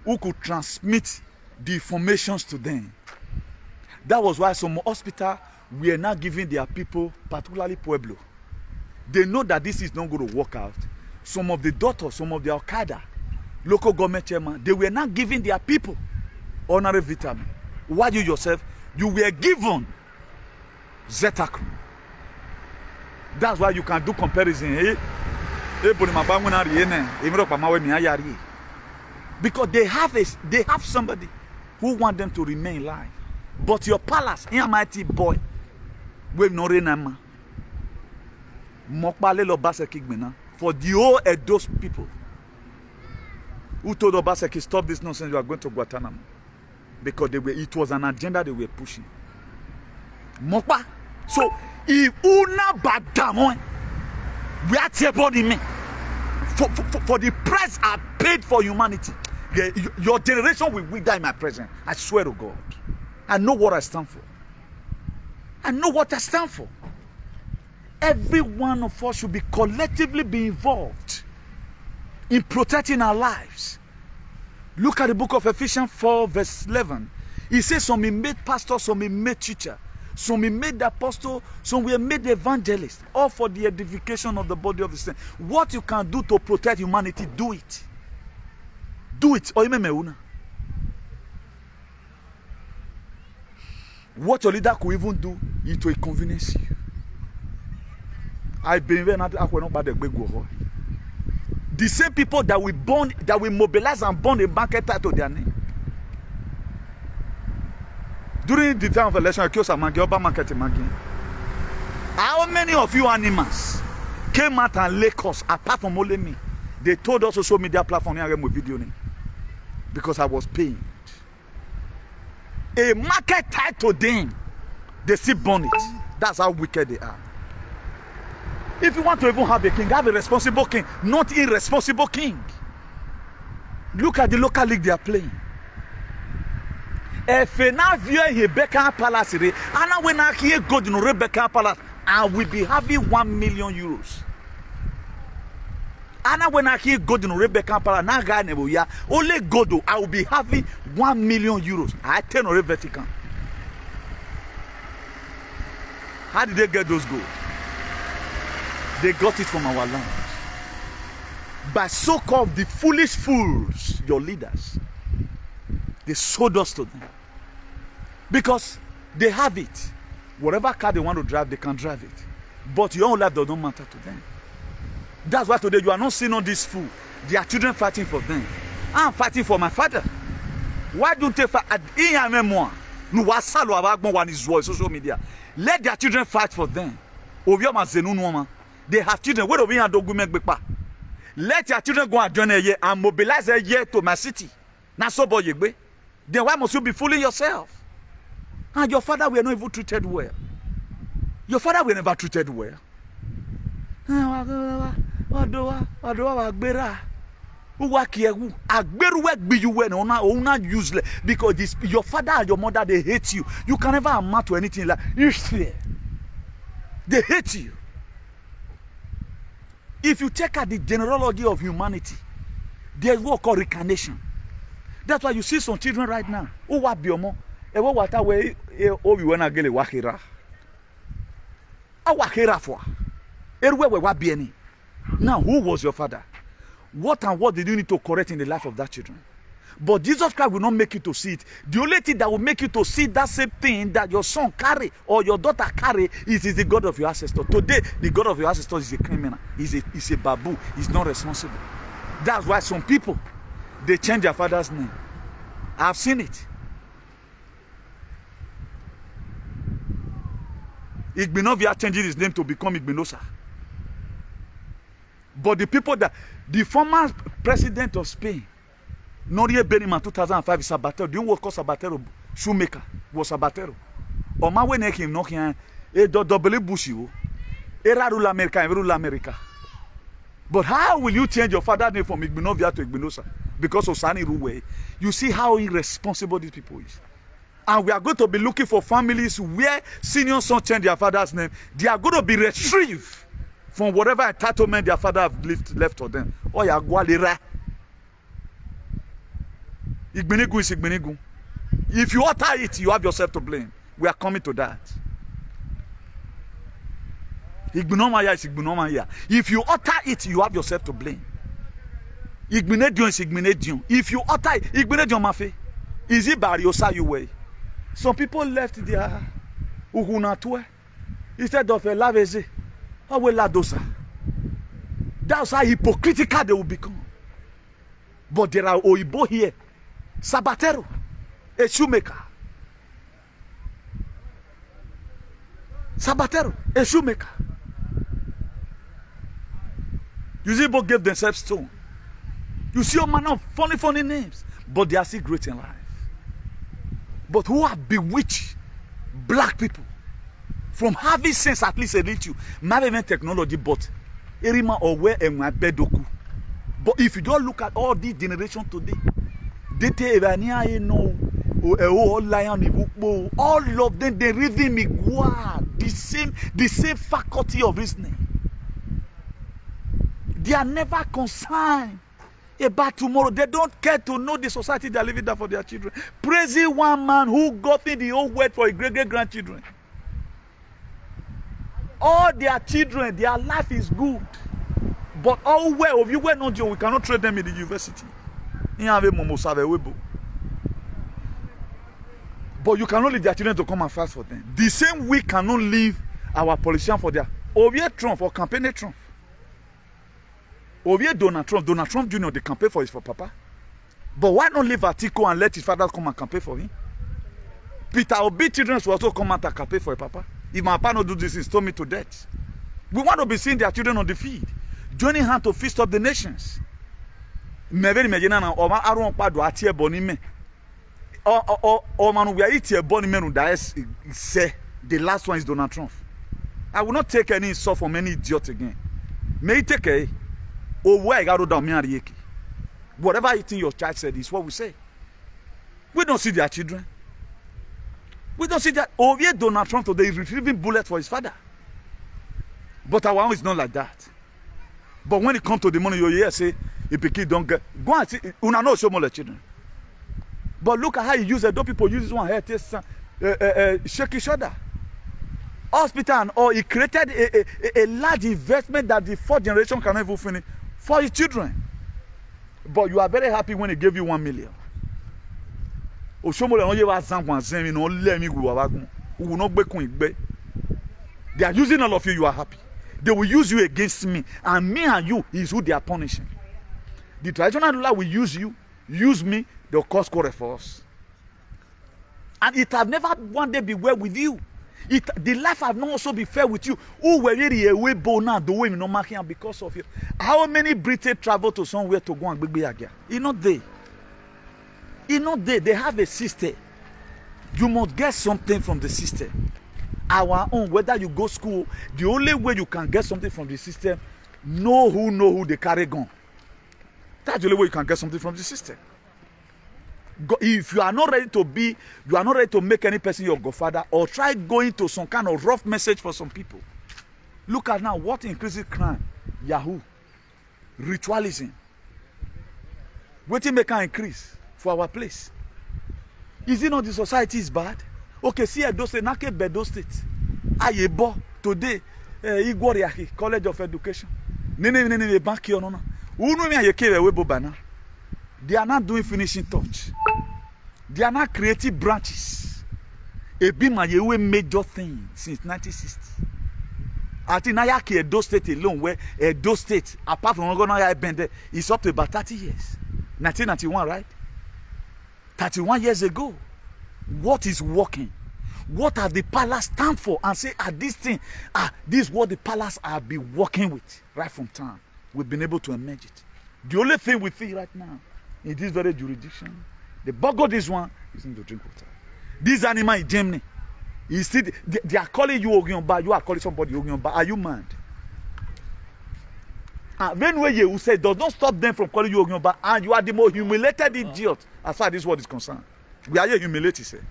who could transmit the informations to them. That was why some hospitals were now giving their people, particularly Pueblo, They know that this is not going to work out. Some of the daughters, some of the Al-Qaeda, local government chairman, they were not giving their people honorary vitamin. Why you yourself? You were given Zetacrum. That's why you can do comparison. Because they have somebody who want them to remain alive. But your palace, in mighty boy, we no renama. For the whole Edo people who told Obaseki, stop this nonsense, you are going to Guantanamo. Because it was an agenda they were pushing. Mokpa. So, if una badamo, we are body me. For the price I paid for humanity, your generation will die in my presence. I swear to God. I know what I stand for. I know what I stand for. Every one of us should be collectively be involved in protecting our lives. Look at the book of Ephesians 4 verse 11. It says some we made pastor, some we made teacher, some we made apostle, some we made evangelist, all for the edification of the body of the saints. What you can do to protect humanity, do it. Do it. What your leader could even do, it will inconvenience you. I believe not about the same people that we born, that we mobilize and burn a market to their name. During the time of election, I killed some market. How many of you animals came out and lay us apart from only me? They told us social media platform with video because I was paying. A market tied to them, they still burn it. That's how wicked they are. If you want to even have a king, have a responsible king, not irresponsible king. Look at the local league they are playing. If now view Rebecca Palace, and when I hear go to Rebecca Palace, I will be having 1 million euros. And when I hear go to Rebecca Palace, now only Godo, I will be having 1 million euros. I tell no Vatican. How did they get those gold? They got it from our land. By so-called the foolish fools, your leaders. They sold us to them. Because they have it. Whatever car they want to drive, they can drive it. But your own life does not matter to them. That's why today you are not seeing all these fools. Their children fighting for them. I'm fighting for my father. Why don't they fight? Social media. Let their children fight for them. They have children. Where do we have document? Let your children go and join a year and mobilize a year to my city. Now so boy, then why must you be fooling yourself? And your father were not even treated well. Your father were never treated well. Useless because your father and your mother, they hate you. You can never amount to anything like useless. They hate you. If you check out the genealogy of humanity, there's what called reincarnation. That's why you see some children right now. Who are biomo? E wo wata we obi wena gele wakira. A wakira for. Erwe we wa bieni. Now, who was your father? What and what did you need to correct in the life of that children? But Jesus Christ will not make you to see it. The only thing that will make you to see that same thing that your son carry or your daughter carry is the God of your ancestor. Today, the God of your ancestors is a criminal. He's a babu. He's not responsible. That's why some people, they change their father's name. I've seen it. Igbinovia changed his name to become Igbinosa. But the people that, the former president of Spain, Noriye Benima 2005 is Sabatero. Do you work called Sabatero? Shoemaker was Sabatero. Or my way him no can double bush you. Era rule America, rule America. But how will you change your father's name from Igbinovia to Igbinosa? Because of Sani Ruwe. You see how irresponsible these people is. And we are going to be looking for families where senior sons change their father's name. They are going to be retrieved from whatever entitlement their father have left for them. Oh, ya gwalira. Igbinigu is Igbinigu. If you utter it, you have yourself to blame. We are coming to that. If you utter it, you have yourself to blame. If you utter it, is it bariosa you way? Some people left their ugunatue instead of a laveze. How will ladosa? That's how hypocritical they will become. But there are Oibo here, Sabatero, a shoemaker. Sabatero, a shoemaker. You see, both gave themselves stone. You see all manner of funny names, but they are still great in life. But who have bewitched black people from having sense at least a little, not even technology, but Erima or where and my bedoku. But if you don't look at all this generation today, they tell all of them, they reason me the same faculty of reasoning. They are never concerned about tomorrow. They don't care to know the society they are living there for their children. Praising one man who got in the old word for his great-great-grandchildren. All their children, their life is good. But all well of you were not we cannot trade them in the university. But you cannot leave their children to come and fast for them. The same we cannot leave our politicians for their Ovie Trump or campaign Trump. Ovie Donald Trump Jr. they campaign for his for Papa. But why not leave Atiku and let his father come and campaign for him? Peter Obi children will also come out and campaign for a Papa. If my papa not do this, he stone me to death. We want to be seeing their children on the field, joining hands to feast up the nations. The last one is Donald Trump. I will not take any insult from any idiot again. May take a whatever you think your child said is what we say. We don't see their children. We don't see that. Oh, yeah, Donald Trump today is retrieving bullets for his father. But our own is not like that. But when it comes to the money, you hear say, if a kid don't get, go and see, una know show more the children. But look at how you use it. Those people use this one here, shake each other. Hospital and all, he created a large investment that the fourth generation cannot even finish for his children. But you are very happy when he gave you 1 million. They are using all of you, you are happy. They will use you against me, and me and you is who they are punishing. The traditional ruler will use you, use me, they'll cause quarrel for us. And it have never one day be well with you. The life have not also be fair with you. Who were really away now the way no marking because of you. How many British travel to somewhere to go and be again? You know they. You know they have a system. You must get something from the system. Our own, whether you go school, the only way you can get something from the system, know who they carry gun. That's the only way you can get something from the system. If you are not ready to be, you are not ready to make any person your godfather, or try going to some kind of rough message for some people. Look at now what increases crime. Yahoo. Ritualism. What will make an increase for our place? Is it not the society is bad? Okay, see Edo State, Nake Bedo State. Ayebo, today, Igwariaki, College of Education. Nene bank here, no. They are not doing finishing touch. They are not creative branches. A be my major thing since 1960. I think Nayaki Edo State alone, where Edo State, apart from Ogonaya Bende, is up to about 30 years. 1991, right? 31 years ago. What is working? What have the palace stand for? And say, this thing, this is what the palace have been working with right from time. We've been able to emerge it. The only thing we see right now in this very jurisdiction, the bug of this one is to drink water. This animal in Germany, you see, they are calling you Ogionba, you are calling somebody Ogionba. Are you mad? When you say does not stop them from calling you Ogionba, and you are the most humiliated idiot as far as this word is concerned. We are here humiliated, sir.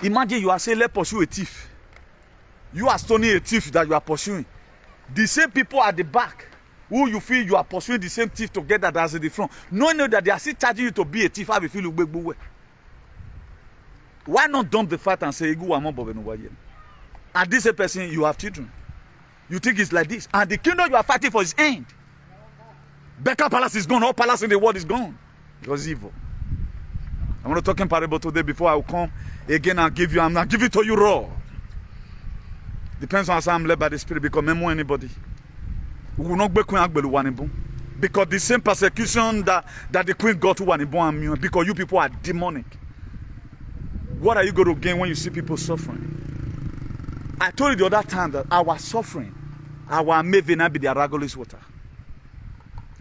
Imagine you are saying, let's pursue a thief. You are stoning a thief that you are pursuing. The same people at the back, who you feel you are pursuing the same thief together that's at the front, knowing that they are still charging you to be a thief, how you feel you beg. Why not dump the fight and say, And this person, you have children. You think it's like this. And the kingdom you are fighting for is end. Becca Palace is gone. All palace in the world is gone. It was evil. I want to talk in parable today before I will come again and give you. I'm not giving it to you raw. Depends on how I'm led by the Spirit. Because memo anybody. We will not be because the same persecution that the queen got to one because you people are demonic. What are you going to gain when you see people suffering? I told you the other time that our suffering, our mavina be the Aragolis water.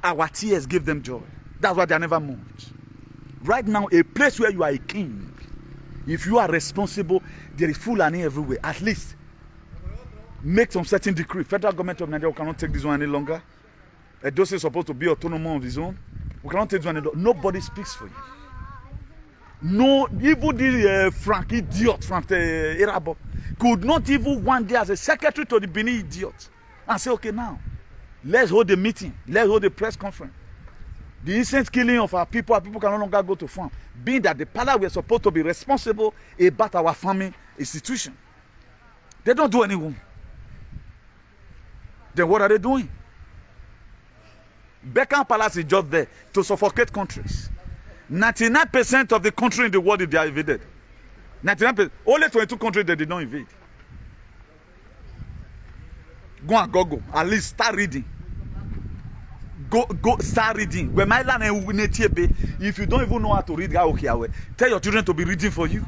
Our tears give them joy. That's why they never moved. Right now, a place where you are a king, if you are responsible, there is Fulani everywhere. At least make some certain decree. Federal government of Nigeria cannot take this one any longer. Edo is supposed to be autonomous on his own. We cannot take this one any longer. Nobody speaks for you. No, even the Frank idiot, Frank Irabo, could not even one day as a secretary to the Benin idiot and say, okay, now, let's hold a meeting. Let's hold a press conference. The instant killing of our people can no longer go to farm. Being that the palace were supposed to be responsible about our farming institution. They don't do anything. Then what are they doing? Beckham Palace is just there to suffocate countries. 99% of the country in the world they are invaded. 99%. Only 22 countries they did not invade. Go and go. At least start reading. Go start reading. If you don't even know how to read, tell your children to be reading for you.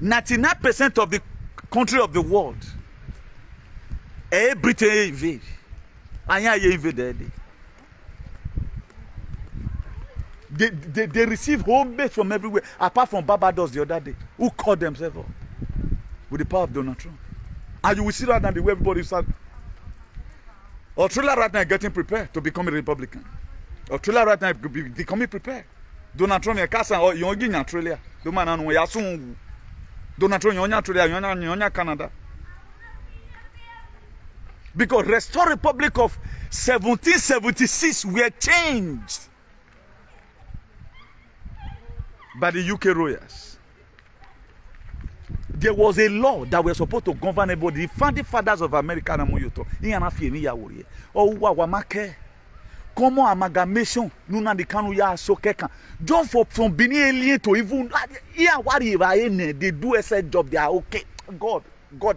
99% of the country of the world. Britain invade. Anya invaded. They receive home base from everywhere, apart from Barbados the other day, who called themselves up with the power of Donald Trump. And you will see right now the way everybody is. Australia right now is getting prepared to become a Republican. Australia right now is becoming prepared. Donald Trump is in Australia. Donald Trump is in Australia, Canada. Because Restore Republic of 1776 were changed by the UK royals. There was a law that was supposed to govern everybody. The founding fathers of America and Moyoto. Comment amalgamation nuna di kanu ya so kekan. Just from Benin alien to even they do a set job. They are okay. God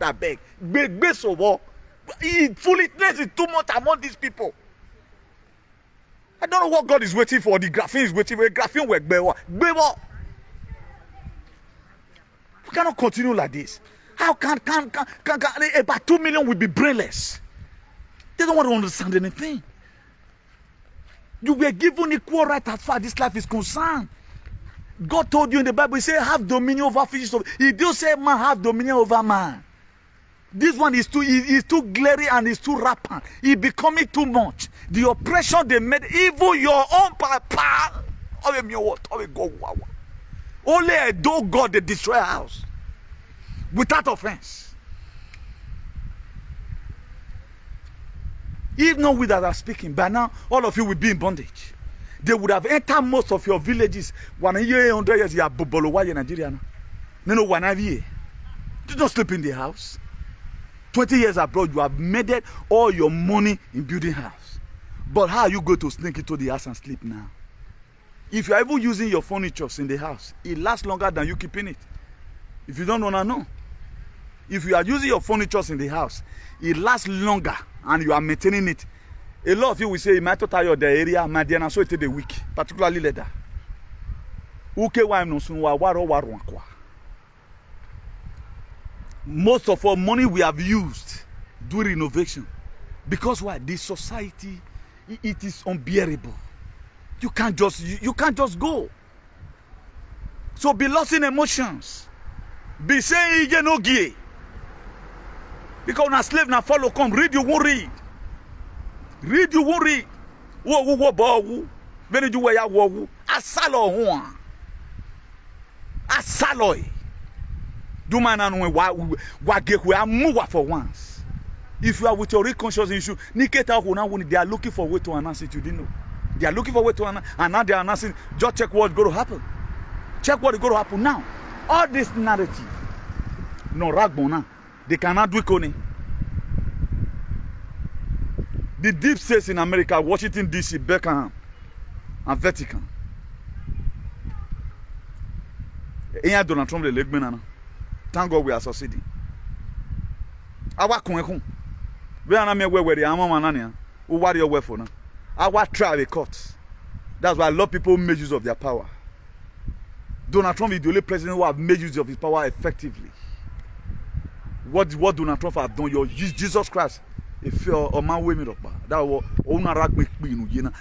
I beg. Foolishness is too much among these people. I don't know what God is waiting for. The graphene is waiting for. Graphene work. We cannot continue like this. How can about 2 million will be brainless? They don't want to understand anything. You were given equal right as far as this life is concerned. God told you in the Bible, He said, have dominion over fishes. He did say, man, have dominion over man. This one is too glary and is too rampant. It's becoming too much. The oppression they made, even your own papa. Only a dog God they destroy a house without offense. If not we that are speaking, by now all of you will be in bondage. They would have entered most of your villages. 100 years, you are Bobolowa in Nigeria. No, 1 year. You don't sleep in the house. 20 years abroad, you have made all your money in building house. But how are you going to sneak into the house and sleep now? If you are even using your furniture in the house, it lasts longer than you keeping it. If you don't know. If you are using your furniture in the house, it lasts longer and you are maintaining it. A lot of you will say, my total of the area, my dear, so it is a week, particularly leather. Most of our money we have used doing renovation. Because why? The society, it is unbearable. You can't just go. So be lost in emotions. Be saying you no gay. Because na slave na follow come. Read you won't read. Read you won't read. Wo. When you wear wo. Asalo one. Asalo. Do man and wa get we are move for once. If you are with your real conscious issue, they are looking for a way to announce it. You didn't know. They are looking for a way to announce, and now they are announcing. Just check what's going to happen. Check what is going to happen now. All this narrative, no ragbona. They cannot do it. The deep states in America, Washington D.C., Beckham, and Vatican. Donald Trump the thank God we are succeeding. Our kun we are not where the manania who worry your for now. Our trial the court. That's why a lot of people make use of their power. Donald Trump is the only president who have made use of his power effectively. What Donald Trump have done, your Jesus Christ, if you're a man with me, that was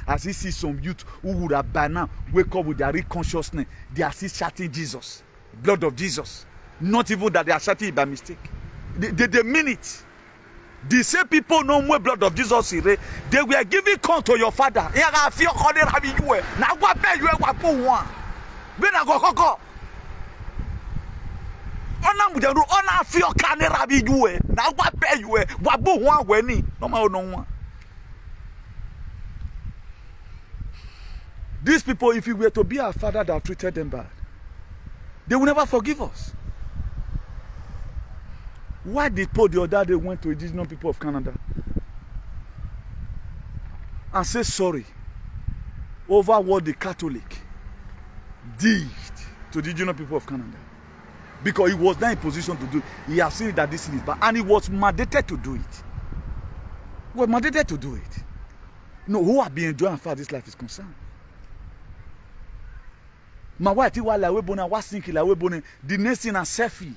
as he sees some youth who would have by now wake up with their real consciousness, they are still shouting Jesus, blood of Jesus. Not even that they are shouting it by mistake. They mean it. The same people know more blood of Jesus. They were giving count to your father. Now what pay you one? When I go. These people, if you were to be our father that treated them bad, they will never forgive us. Why did Paul the other day went to indigenous people of Canada and say sorry over what the Catholic did to the indigenous people of Canada? Because he was not in position to do it. He has seen that this is bad. And he was mandated to do it. He was mandated to do it. No, who have been enjoying as far as this life is concerned? My wife, the next thing is selfie.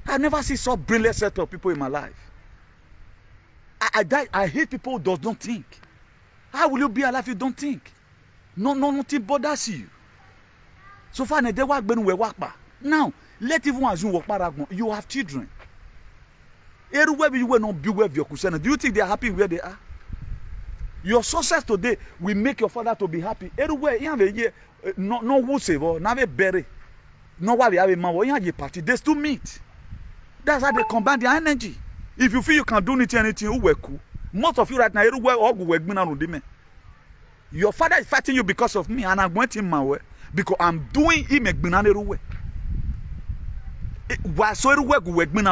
I never see such brilliant set of people in my life. I hate people who don't think. How will you be alive if you don't think? Nothing bothers you. So far, now, let even assume you have children. Everywhere you will not be where you're concerned. Do you think they are happy where they are? Your success today will make your father to be happy. Everywhere, you have a year, no who save, not a berry, no while you have a man, you have a party. They still meet. That's how they combine their energy. If you feel you can do anything, who will cool. Most of you right now, everywhere, all go work. Your father is fighting you because of me, and I'm going in my way. Because I'm doing him a banana way. Why so everywhere go work me?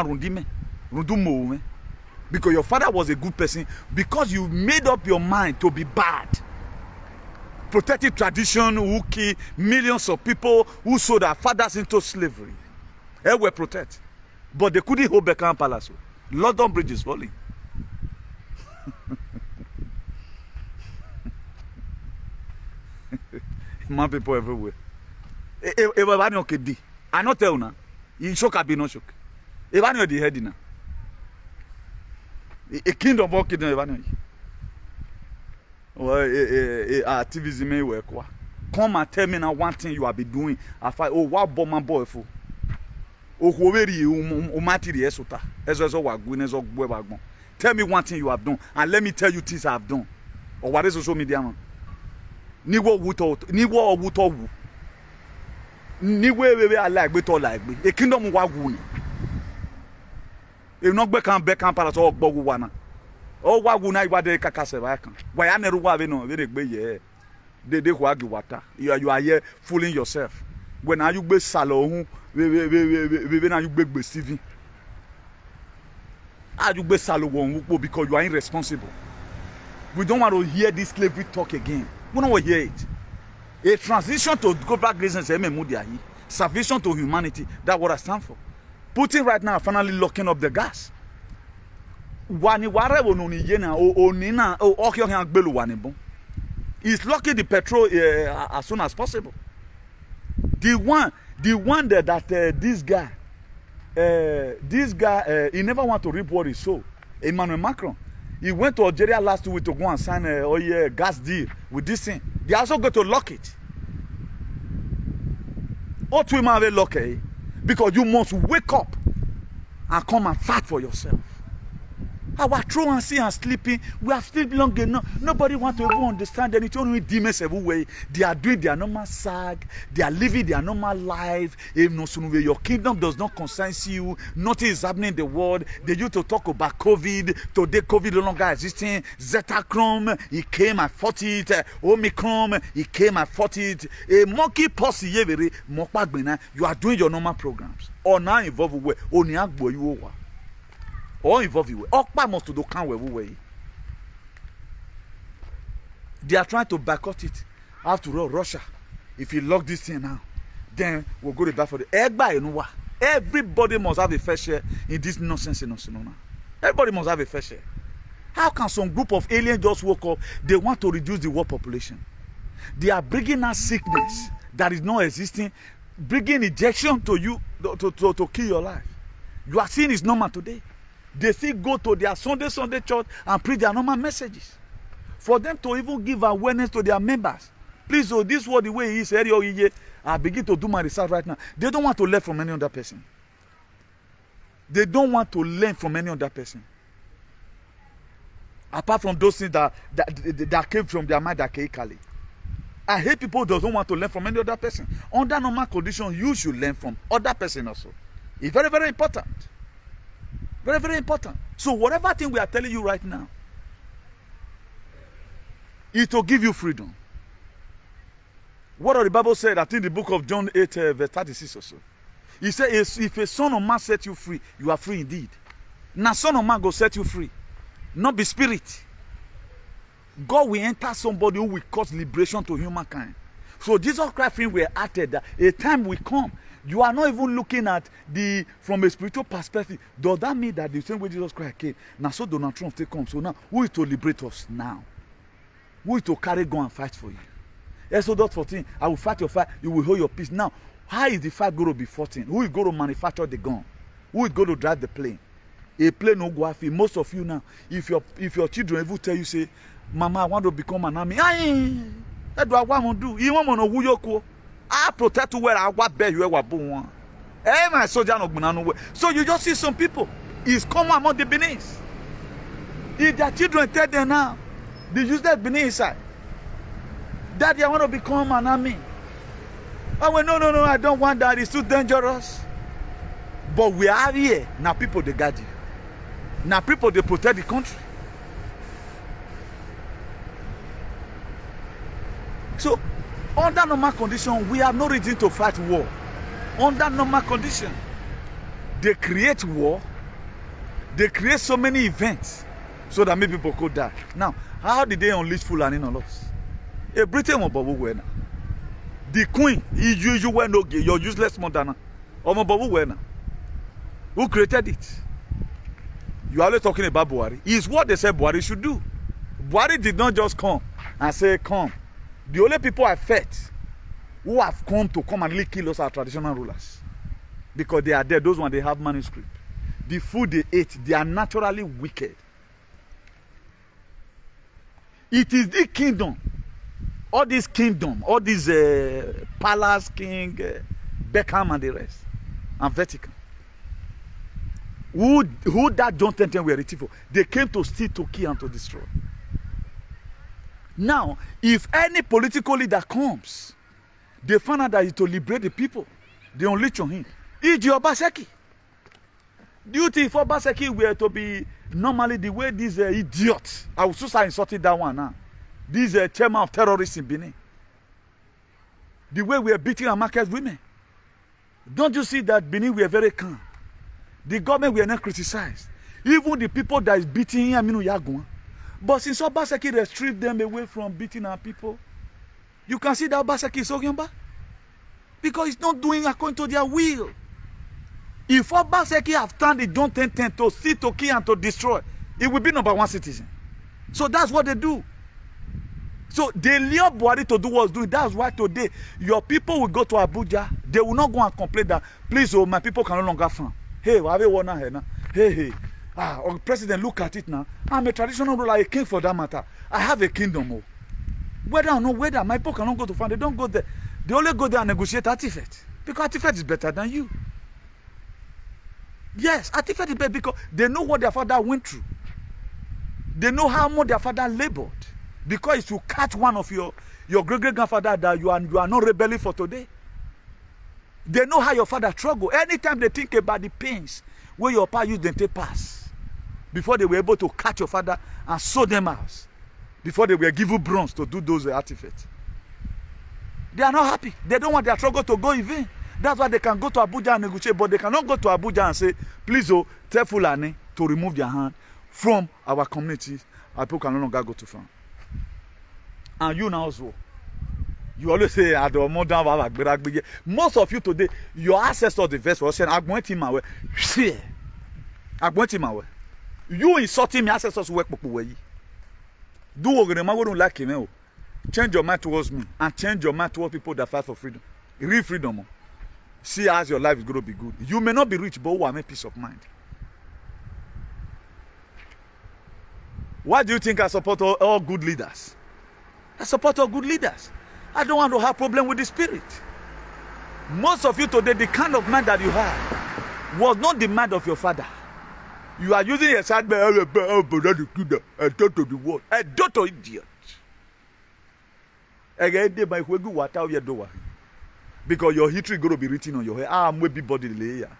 Because your father was a good person. Because you made up your mind to be bad. Protecting tradition, who kill millions of people who sold their fathers into slavery. They were protected. But they couldn't hold Beckham Palace. London Bridge is falling. Man, people everywhere. I not tell now. You shock, I be not shock. If I know the head now. A kingdom of kingdom. Well, activism may work. Come and tell me now one thing you have been doing. I find, oh, what bomb my boy for? Oh, whoever you, material, esota. Ezo wagun, ezo wagon. Tell me one thing you have done, and let me tell you things I have done. Or what is social media man? Ni wo wuto wu. Ni we I like beto like me. A kingdom wa wu ni. E no gbe kan para so ogbo wu wana. O wa wu na iwa de kakase ba kan. Wa ya neru wa be no we de gbe ye. De ko agi wata. You are here fooling yourself. When are you gbe salo ohun we na you gbe Stephen. Are you gbe salo won because you are irresponsible. We don't want to hear this slavery talk again. We don't want to hear it. A transition to global greatness, salvation to humanity. That's what I stand for. Putin right now finally locking up the gas. He's locking the petrol as soon as possible. The one that this guy, he never want to reap what he sowed. Emmanuel Macron. He went to Algeria last week to go and sign a gas deal with this thing. They also go to lock it. All two men have lock it because you must wake up and come and fight for yourself. Our truancy and sleeping, we have slept long enough. Nobody wants to even understand anything. Only demons everywhere. They are doing their normal sag. They are living their normal life. Your kingdom does not concern you. Nothing is happening in the world. They used to talk about COVID. Today, COVID no longer existing. Zetacron, he came and fought it. Omicron, he came and fought it. A monkey posse, you are doing your normal programs. Or now involved with you. Or involve you. Must do can way. They are trying to boycott it. After all, Russia, if you lock this thing now, then we'll go to bat for the everybody must have a fair share in this nonsense. Everybody must have a fair share. How can some group of aliens just woke up? They want to reduce the world population. They are bringing us sickness that is not existing, bringing injection to you to kill your life. You are seeing it's normal today. They still go to their Sunday church and preach their normal messages. For them to even give awareness to their members. Please, oh, this was the way he said, I begin to do my research right now. They don't want to learn from any other person. They don't want to learn from any other person. Apart from those things that came from their mind archaically. I hate people who don't want to learn from any other person. Under normal conditions, you should learn from other person also. It's very, very important. Very, very important. So whatever thing we are telling you right now, it will give you freedom. What the Bible said, I think the book of John 8, verse 36 or so. He said, if a son of man set you free, you are free indeed. Now son of man go set you free. Not be spirit. God will enter somebody who will cause liberation to humankind. So Jesus Christ will acted that a time will come. You are not even looking at from a spiritual perspective. Does that mean that the same way Jesus Christ came, now so Donald Trump take come? So now, who is to liberate us now? Who is to carry gun and fight for you? Exodus 14, I will fight your fight, you will hold your peace. Now, how is the fight going to be 14? Who is going to manufacture the gun? Who is going to drive the plane? A plane no go happy. Most of you now, if your children even tell you, say, Mama, I want to become an army. That's what I want to do. You want to know who you are. I protect you where I want bear you ever born. Hey, my soldier no go. So you just see some people. It's common among the Benin's. If their children tell them now, they use that Benin inside. Daddy, I want to become an army. I went, no, I don't want that. It's too dangerous. But we are here. Now people, they guard you. Now people, they protect the country. So, under normal condition, we have no reason to fight war. Under normal condition, they create war. They create so many events so that many people could die. Now, how did they unleash Fulani on us? A Britain will bubble now. The queen, you were no gay, you're useless Montana. Who created it? You are always talking about Buhari. It's what they said Buhari should do. Buhari did not just come and say, come. The only people I felt who have come and really kill us are traditional rulers. Because they are there, those ones, they have manuscript. The food they ate, they are naturally wicked. It is the kingdom, all this palace king, Beckham and the rest, and Vatican. Who that John 10:10 were written for? They came to steal, to kill, and to destroy. Now, if any political leader comes, they find out that it's to liberate the people. They unleash on him. E.g. Obaseki. Do you think if Obaseki were to be normally the way these idiots, I will so start insulting that one now. This chairman of terrorists in Benin. The way we are beating our market women. Don't you see that Benin we are very calm? The government we are not criticized. Even the people that is beating Aminu Yagun. But since Obaseki restrict them away from beating our people, you can see that Obaseki is talking about. Because it's not doing according to their will. If Obaseki have turned the John 10:10 to steal, to kill, and to destroy, it will be number one citizen. So that's what they do. So they lure Buhari to do what's doing. That's why today your people will go to Abuja. They will not go and complain that, please, oh, my people can no longer farm. Hey, what have you won here now? Hey. Oh, President, look at it now. I'm a traditional ruler, a king for that matter. I have a kingdom. Oh. Whether or not whether my people cannot go to farm, they don't go there. They only go there and negotiate artifact. Because artifact is better than you. Yes, artifact is better because they know what their father went through. They know how much their father labored. Because if you catch one of your great-great-grandfather that you are not rebelling for today. They know how your father struggled. Anytime they think about the pains where your pa used them to pass, before they were able to catch your father and sew them out, before they were given bronze to do those artifacts. They are not happy. They don't want their struggle to go in vain. That's why they can go to Abuja and negotiate, but they cannot go to Abuja and say, please, oh, tell Fulani to remove their hand from our community. Our people can no longer go to farm. And you now as well. You always say, I don't more down. Most of you today, your ancestors, the verse was saying, I'm going to my way. I'm going to my way. You insulting my ancestors work. Do what you don't like him. Change your mind towards me and change your mind towards people that fight for freedom. Real freedom. See as your life is going to be good. You may not be rich, but who will make peace of mind? Why do you think I support all good leaders? I support all good leaders. I don't want to have problem with the spirit. Most of you today, the kind of mind that you have was not the mind of your father. You are using a side by a daughter of the world. A daughter idiot. Because your history is going to be written on your head. I'm way big body layer.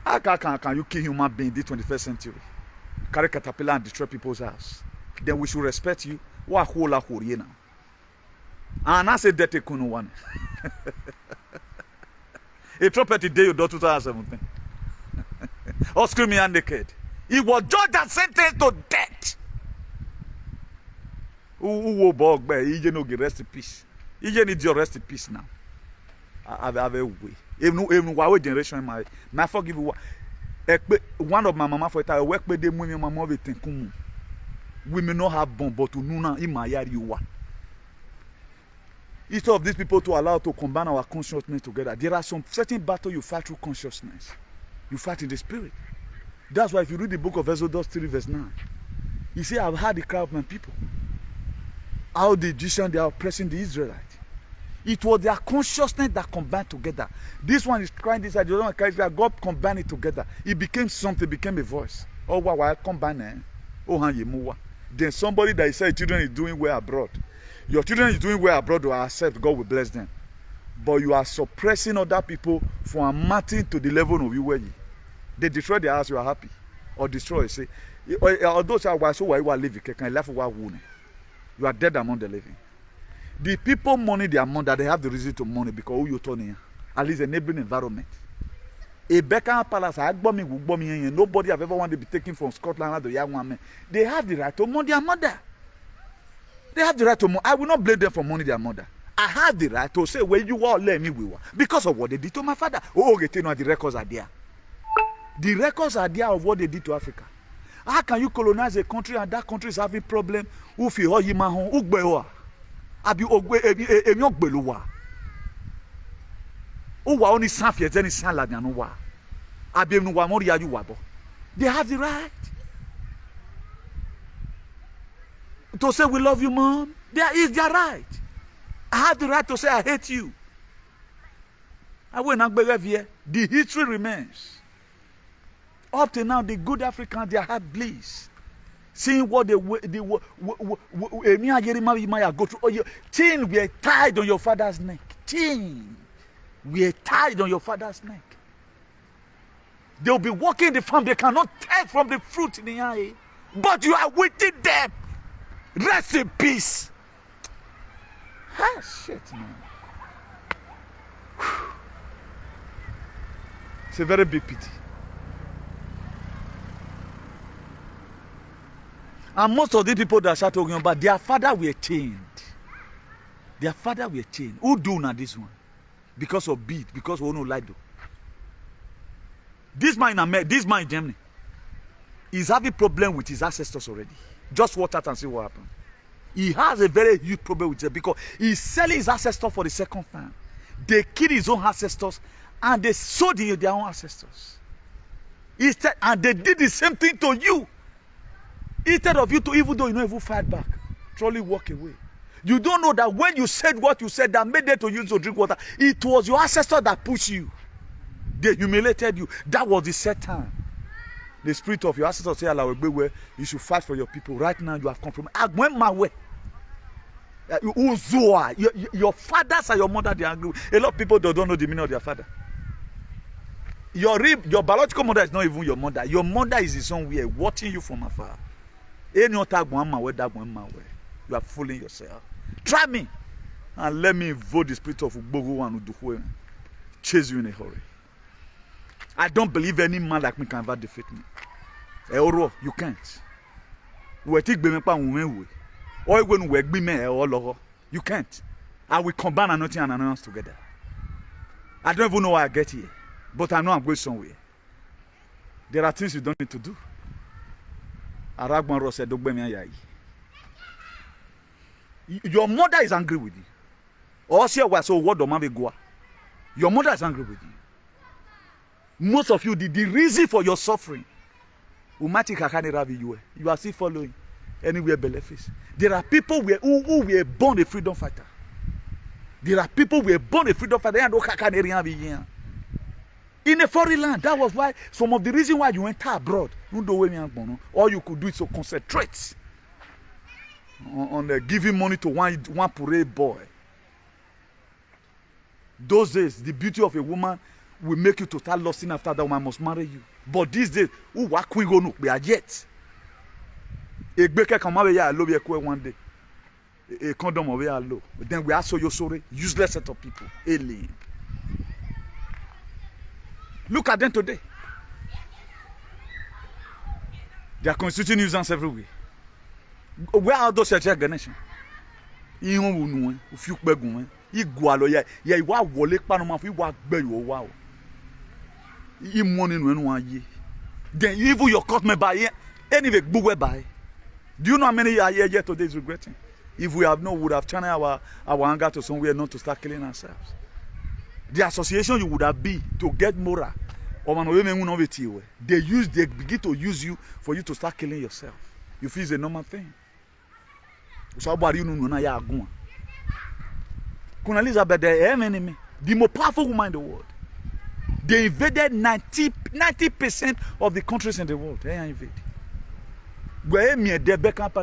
How can you kill human being in the 21st century? Carry caterpillar and destroy people's house. Then we should respect you. What whole now? And I said that a kuno one. A trumpet day you do 2017. Or screaming and naked. He was judged and sentenced to death. Who bog bear? He no get rest in peace. He need your rest in peace now. I have a way. Even our generation, my forgive you. One of my mama for it, I work with them when my mama will think. We may not have bomb, but to know in my yard you are. Instead of these people to allow to combine our consciousness together, there are some certain battles you fight through consciousness. You fight in the spirit. That's why if you read the book of Exodus 3 verse 9, you see, I've heard the cry of my people. How the Egyptians, they are oppressing the Israelites. It was their consciousness that combined together. This one is crying this side, the other one cries that. God combined it together. It became something, became a voice. Oh, wow, combine. Oh, then somebody that said children is doing well abroad. Your children is doing well abroad, will accept, God will bless them. But you are suppressing other people from amounting to the level of you where you. They destroy their house, you are happy. Or destroy, say. Although so why you are living, can life you are dead among the living. The people money their money that they have the reason to money because who you turning, at least a neighboring environment. A Beckham Palace, nobody have ever wanted to be taken from Scotland to the young woman. They have the right to money their mother. They have the right to money. I will not blame them for money their mother. I have the right to say where you are, let me we were. Because of what they did to my father. Oh, you know, the records are there. The records are there of what they did to Africa. How can you colonize a country and that country is having problem? Who feel you man ugbewa? Abi ogbe emi ogbeluwa. Uwa oni sanfie zeni sanla ni anuwa. Abi enu wa mori aju wabo. They have the right to say we love you, mom. There is their right. I have the right to say I hate you. I will not believe here. The history remains. Up to now, the good Africans, they have bliss. Seeing what they go through. Oh, chain were tied on your father's neck. Chain were tied on your father's neck. They'll be walking the farm. They cannot take from the fruit in the eye. But you are waiting them. Rest in peace. Ah, shit, man. It's a very big pity. And most of the people that start talking about their father were chained. Their father were chained. Who do now this one? Because of beat, because we don't like do. This man in America, this man in Germany, is having problem with his ancestors already. Just watch out and see what happens. He has a very huge problem with it because he's selling his ancestors for the second time. They killed his own ancestors and they sold their own ancestors. And they did the same thing to you. Instead of you to, even though you don't even fight back, truly walk away. You don't know that when you said what you said that made them to use to drink water, it was your ancestor that pushed you. They humiliated you. That was the set time. The spirit of your ancestors say, where you should fight for your people. Right now, you have compromised. Your fathers and your mother, they are angry. A lot of people don't know the meaning of their father. Your biological mother is not even your mother. Your mother is somewhere watching you from afar. You are fooling yourself. Try me and let me invoke the spirit of Ugbogo and Uduhwe. Chase you in a hurry. I don't believe any man like me can ever defeat me. You can't. You can't. I will combine anointing and announce together. I don't even know why I get here, but I know I'm going somewhere. There are things you don't need to do. Your mother is angry with you. Your mother is angry with you. Most of you, the reason for your suffering, you are still following anywhere benefits. There are people who were born a freedom fighter. There are people who were born a freedom fighter. In a foreign land, that was why some of the reason why you went abroad. All you could do is to concentrate on giving money to one parade boy. Those days, the beauty of a woman will make you total lusting after that woman must marry you. But these days, who work we go no, we are yet. A baker come out here low one day. A condom over here low. But then we are so sorry, useless set of people. Alien. Look at them today. They are constituting nuisance everywhere. Where are those church organizations? If you then even your court may buy anyway by. Do you know how many are here today is regretting? If we have known, we would have channeled our anger to somewhere not to start killing ourselves. The association you would have been to get moral. They begin to use you for you to start killing yourself. You feel it's a normal thing. Queen Elizabeth, the enemy, the most powerful woman in the world. They invaded 90% of the countries in the world. They invaded.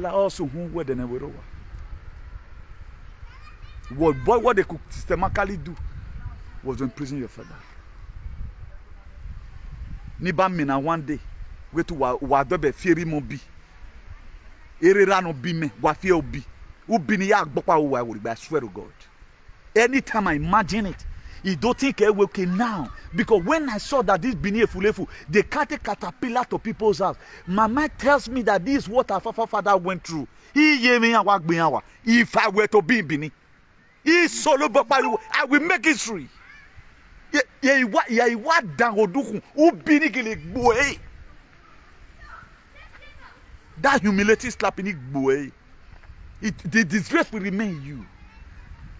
Also, what they could systematically do was to imprison your father. Nibamina one day, we to wadobe fiery mobi. Ererano bime, wafie obi. Ubini ya agbopa uwa wuri, I swear to God. Anytime I imagine it, you don't think I will okay now. Because when I saw that this Bini Efulefu, they carted caterpillar to people's house. My mind tells me that this is what our father went through. If I were to be in Bini, I will make history. That humiliating slapping it, the disgrace will remain in you.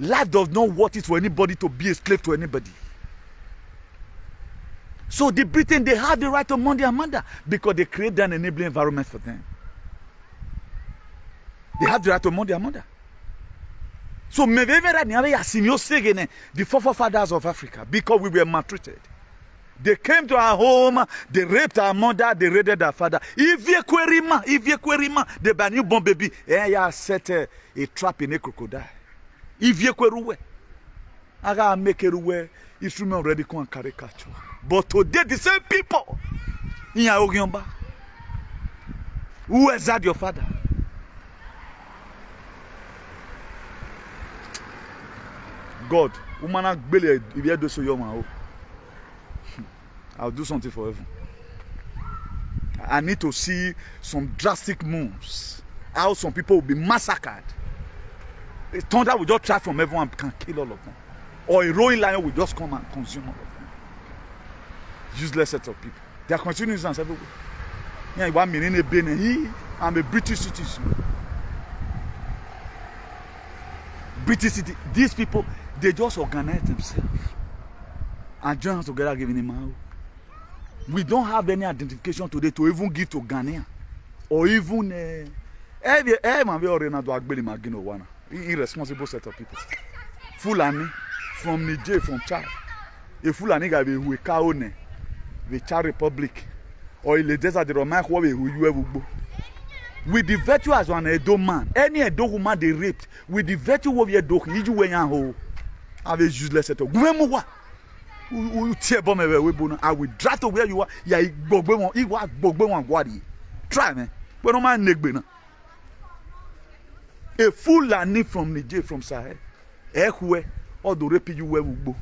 Life does not want it for anybody to be a slave to anybody. So the Britain, they have the right to mourn their mother because they create an enabling environment for them. They have the right to mourn their mother. So the forefathers of Africa, because we were maltreated. They came to our home, they raped our mother, they raided our father. If you query, they ban you born baby, set a trap in a crocodile. If you query, I gotta make it away. It's already con caricature. But today, the same people in Yaogiomba, who is that your father? God, I'll do something for heaven. I need to see some drastic moves. How some people will be massacred. A thunder will just try from everyone and can kill all of them. Or a roaring lion will just come and consume all of them. Useless set of people. They are continuing nuisance everywhere. I'm a British citizen. British citizen. These people, they just organize themselves and join us together giving him out. We don't have any identification today to even give to Ghanaian or even irresponsible set of people. Fulani from Niger, from Chad. A Fulani guy who Kaone, the Chad Republic, or in the desert the Roman who you with the virtue as an Edo man, any Edo woman they raped, with the virtue of your dog, you went and ho. I was useless at all. I will drive to where you are. Yeah, try me. But no man neck. A fool landing from Niger from Sahel. Where all the rape you will go.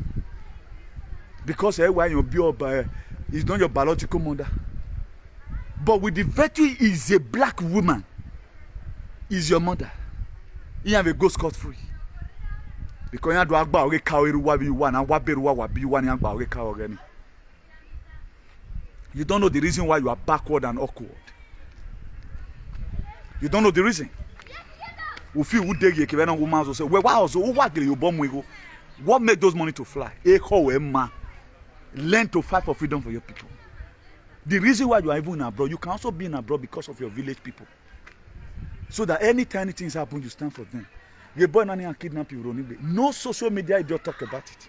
Because why you be by is not your biological mother. But with the virtue is a black woman, is your mother. You have a go scot free. Because you do agba ore ka ore wa bi wa na wa beru wa bi wa ni agba ore ka ore ni. You don't know the reason why you are backward and awkward. You don't know the reason. We feel who dey here na woman so say, "Well, why also who wa gele you bomb we go? What made those money to fly? Learn to fight for freedom for your people." The reason why you are even in abroad, you can also be in abroad because of your village people. So that anytime things happen, you stand for them. Your boy nanny and kidnap you, no social media idiot talk about it.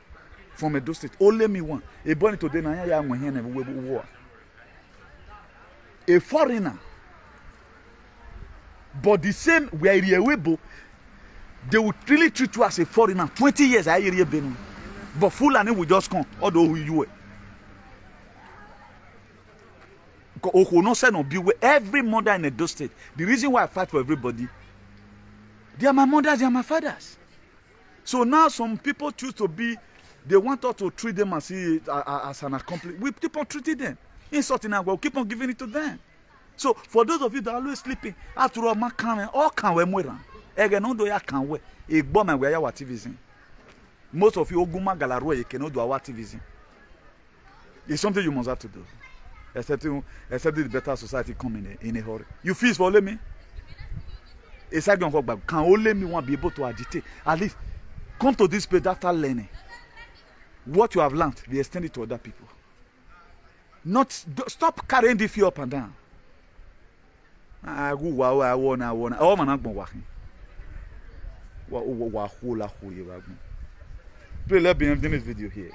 From Edo State, only me one. A boy today na a foreigner, but the same we are here, they would really treat you as a foreigner. 20 years I hear you, but Fulani will just come, although who you were. Every mother in Edo State, the reason why I fight for everybody, they are my mothers, they are my fathers. So now some people choose to be, they want us to treat them as an accomplice. We keep on treating them. Insulting them, we'll keep on giving it to them. So for those of you that are always sleeping, after all, all can we more. Again, no do ya can we. A bomb and we are TV. Most of you, Oguma Galaro, you cannot do our TV. It's something you must have to do. Except the better society come in a hurry. You feel for only me? It's like don't back. Can only me want be able to agitate. At least come to this place after learning. What you have learned, be extended to other people. Not stop carrying the fear up and down. I want. Oh man, I'm going. Please let me end this video here.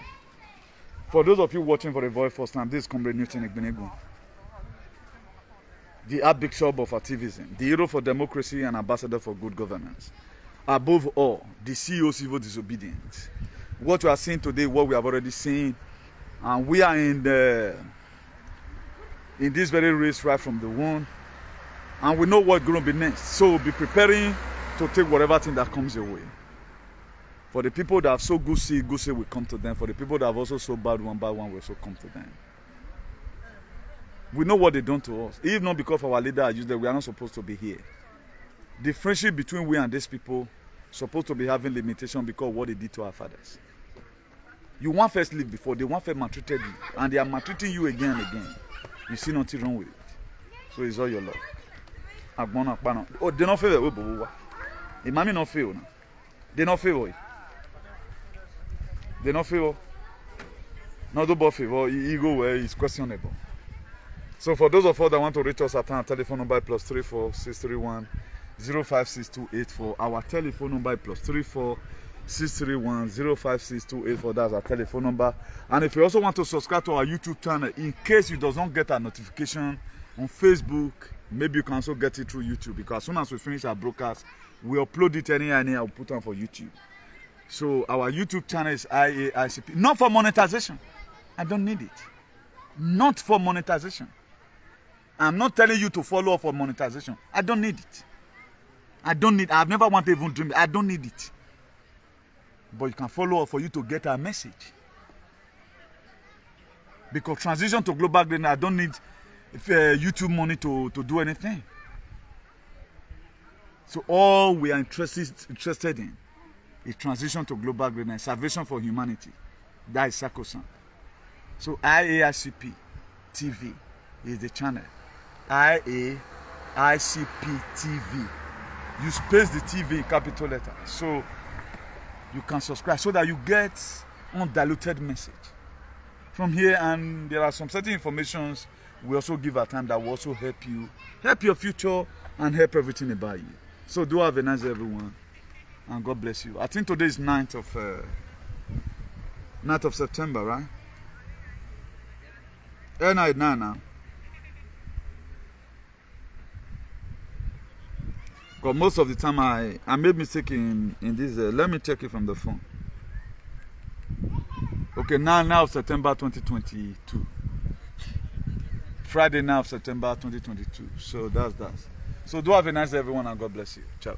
For those of you watching for the very first time, this is Comrade Newton Igbenegu, the Archbishop of activism, the hero for democracy and ambassador for good governance. Above all, the CEO of civil disobedience. What you are seeing today, what we have already seen, and we are in this very race right from the womb, and we know what's going to be next. So be preparing to take whatever thing that comes your way. For the people that have so good seed will come to them. For the people that have also so bad one will also come to them. We know what they done to us. If not because of our leader are used there, we are not supposed to be here. The friendship between we and these people supposed to be having limitation because of what they did to our fathers. You want first live before, they want first maltreated you, and they are maltreating you again and again. You see nothing wrong with it. So it's all your love. Oh, they don't feel it. The mommy not feel. They not feel it. They not favor. Not about favor. Ego where is questionable. So for those of us that want to reach us at our telephone number +34 631 056284. Our telephone number +34 631 056284. That's our telephone number. And if you also want to subscribe to our YouTube channel, in case you does not get a notification on Facebook, maybe you can also get it through YouTube. Because as soon as we finish our broadcast, we upload it anyhow, I'll put on for YouTube. So our YouTube channel is IAICP. Not for monetization. I don't need it. Not for monetization. I'm not telling you to follow up for monetization. I don't need it. I've never wanted to even dream it. I don't need it. But you can follow up for you to get our message. Because transition to global greatness, I don't need YouTube money to do anything. So all we are interested in is transition to global greatness, salvation for humanity. That is sacrosanct. So IAICP TV is the channel. IAICP TV. You space the TV in capital letter. So you can subscribe so that you get undiluted message from here. And there are some certain informations we also give at time that will also help you, help your future, and help everything about you. So do have a nice day, everyone, and God bless you. I think today is 9th of September, right? 9 now. Because most of the time I made mistake in this. Let me check it from the phone. Okay, now September 2022. Friday now September 2022. So that's that. So do have a nice day, everyone, and God bless you. Ciao.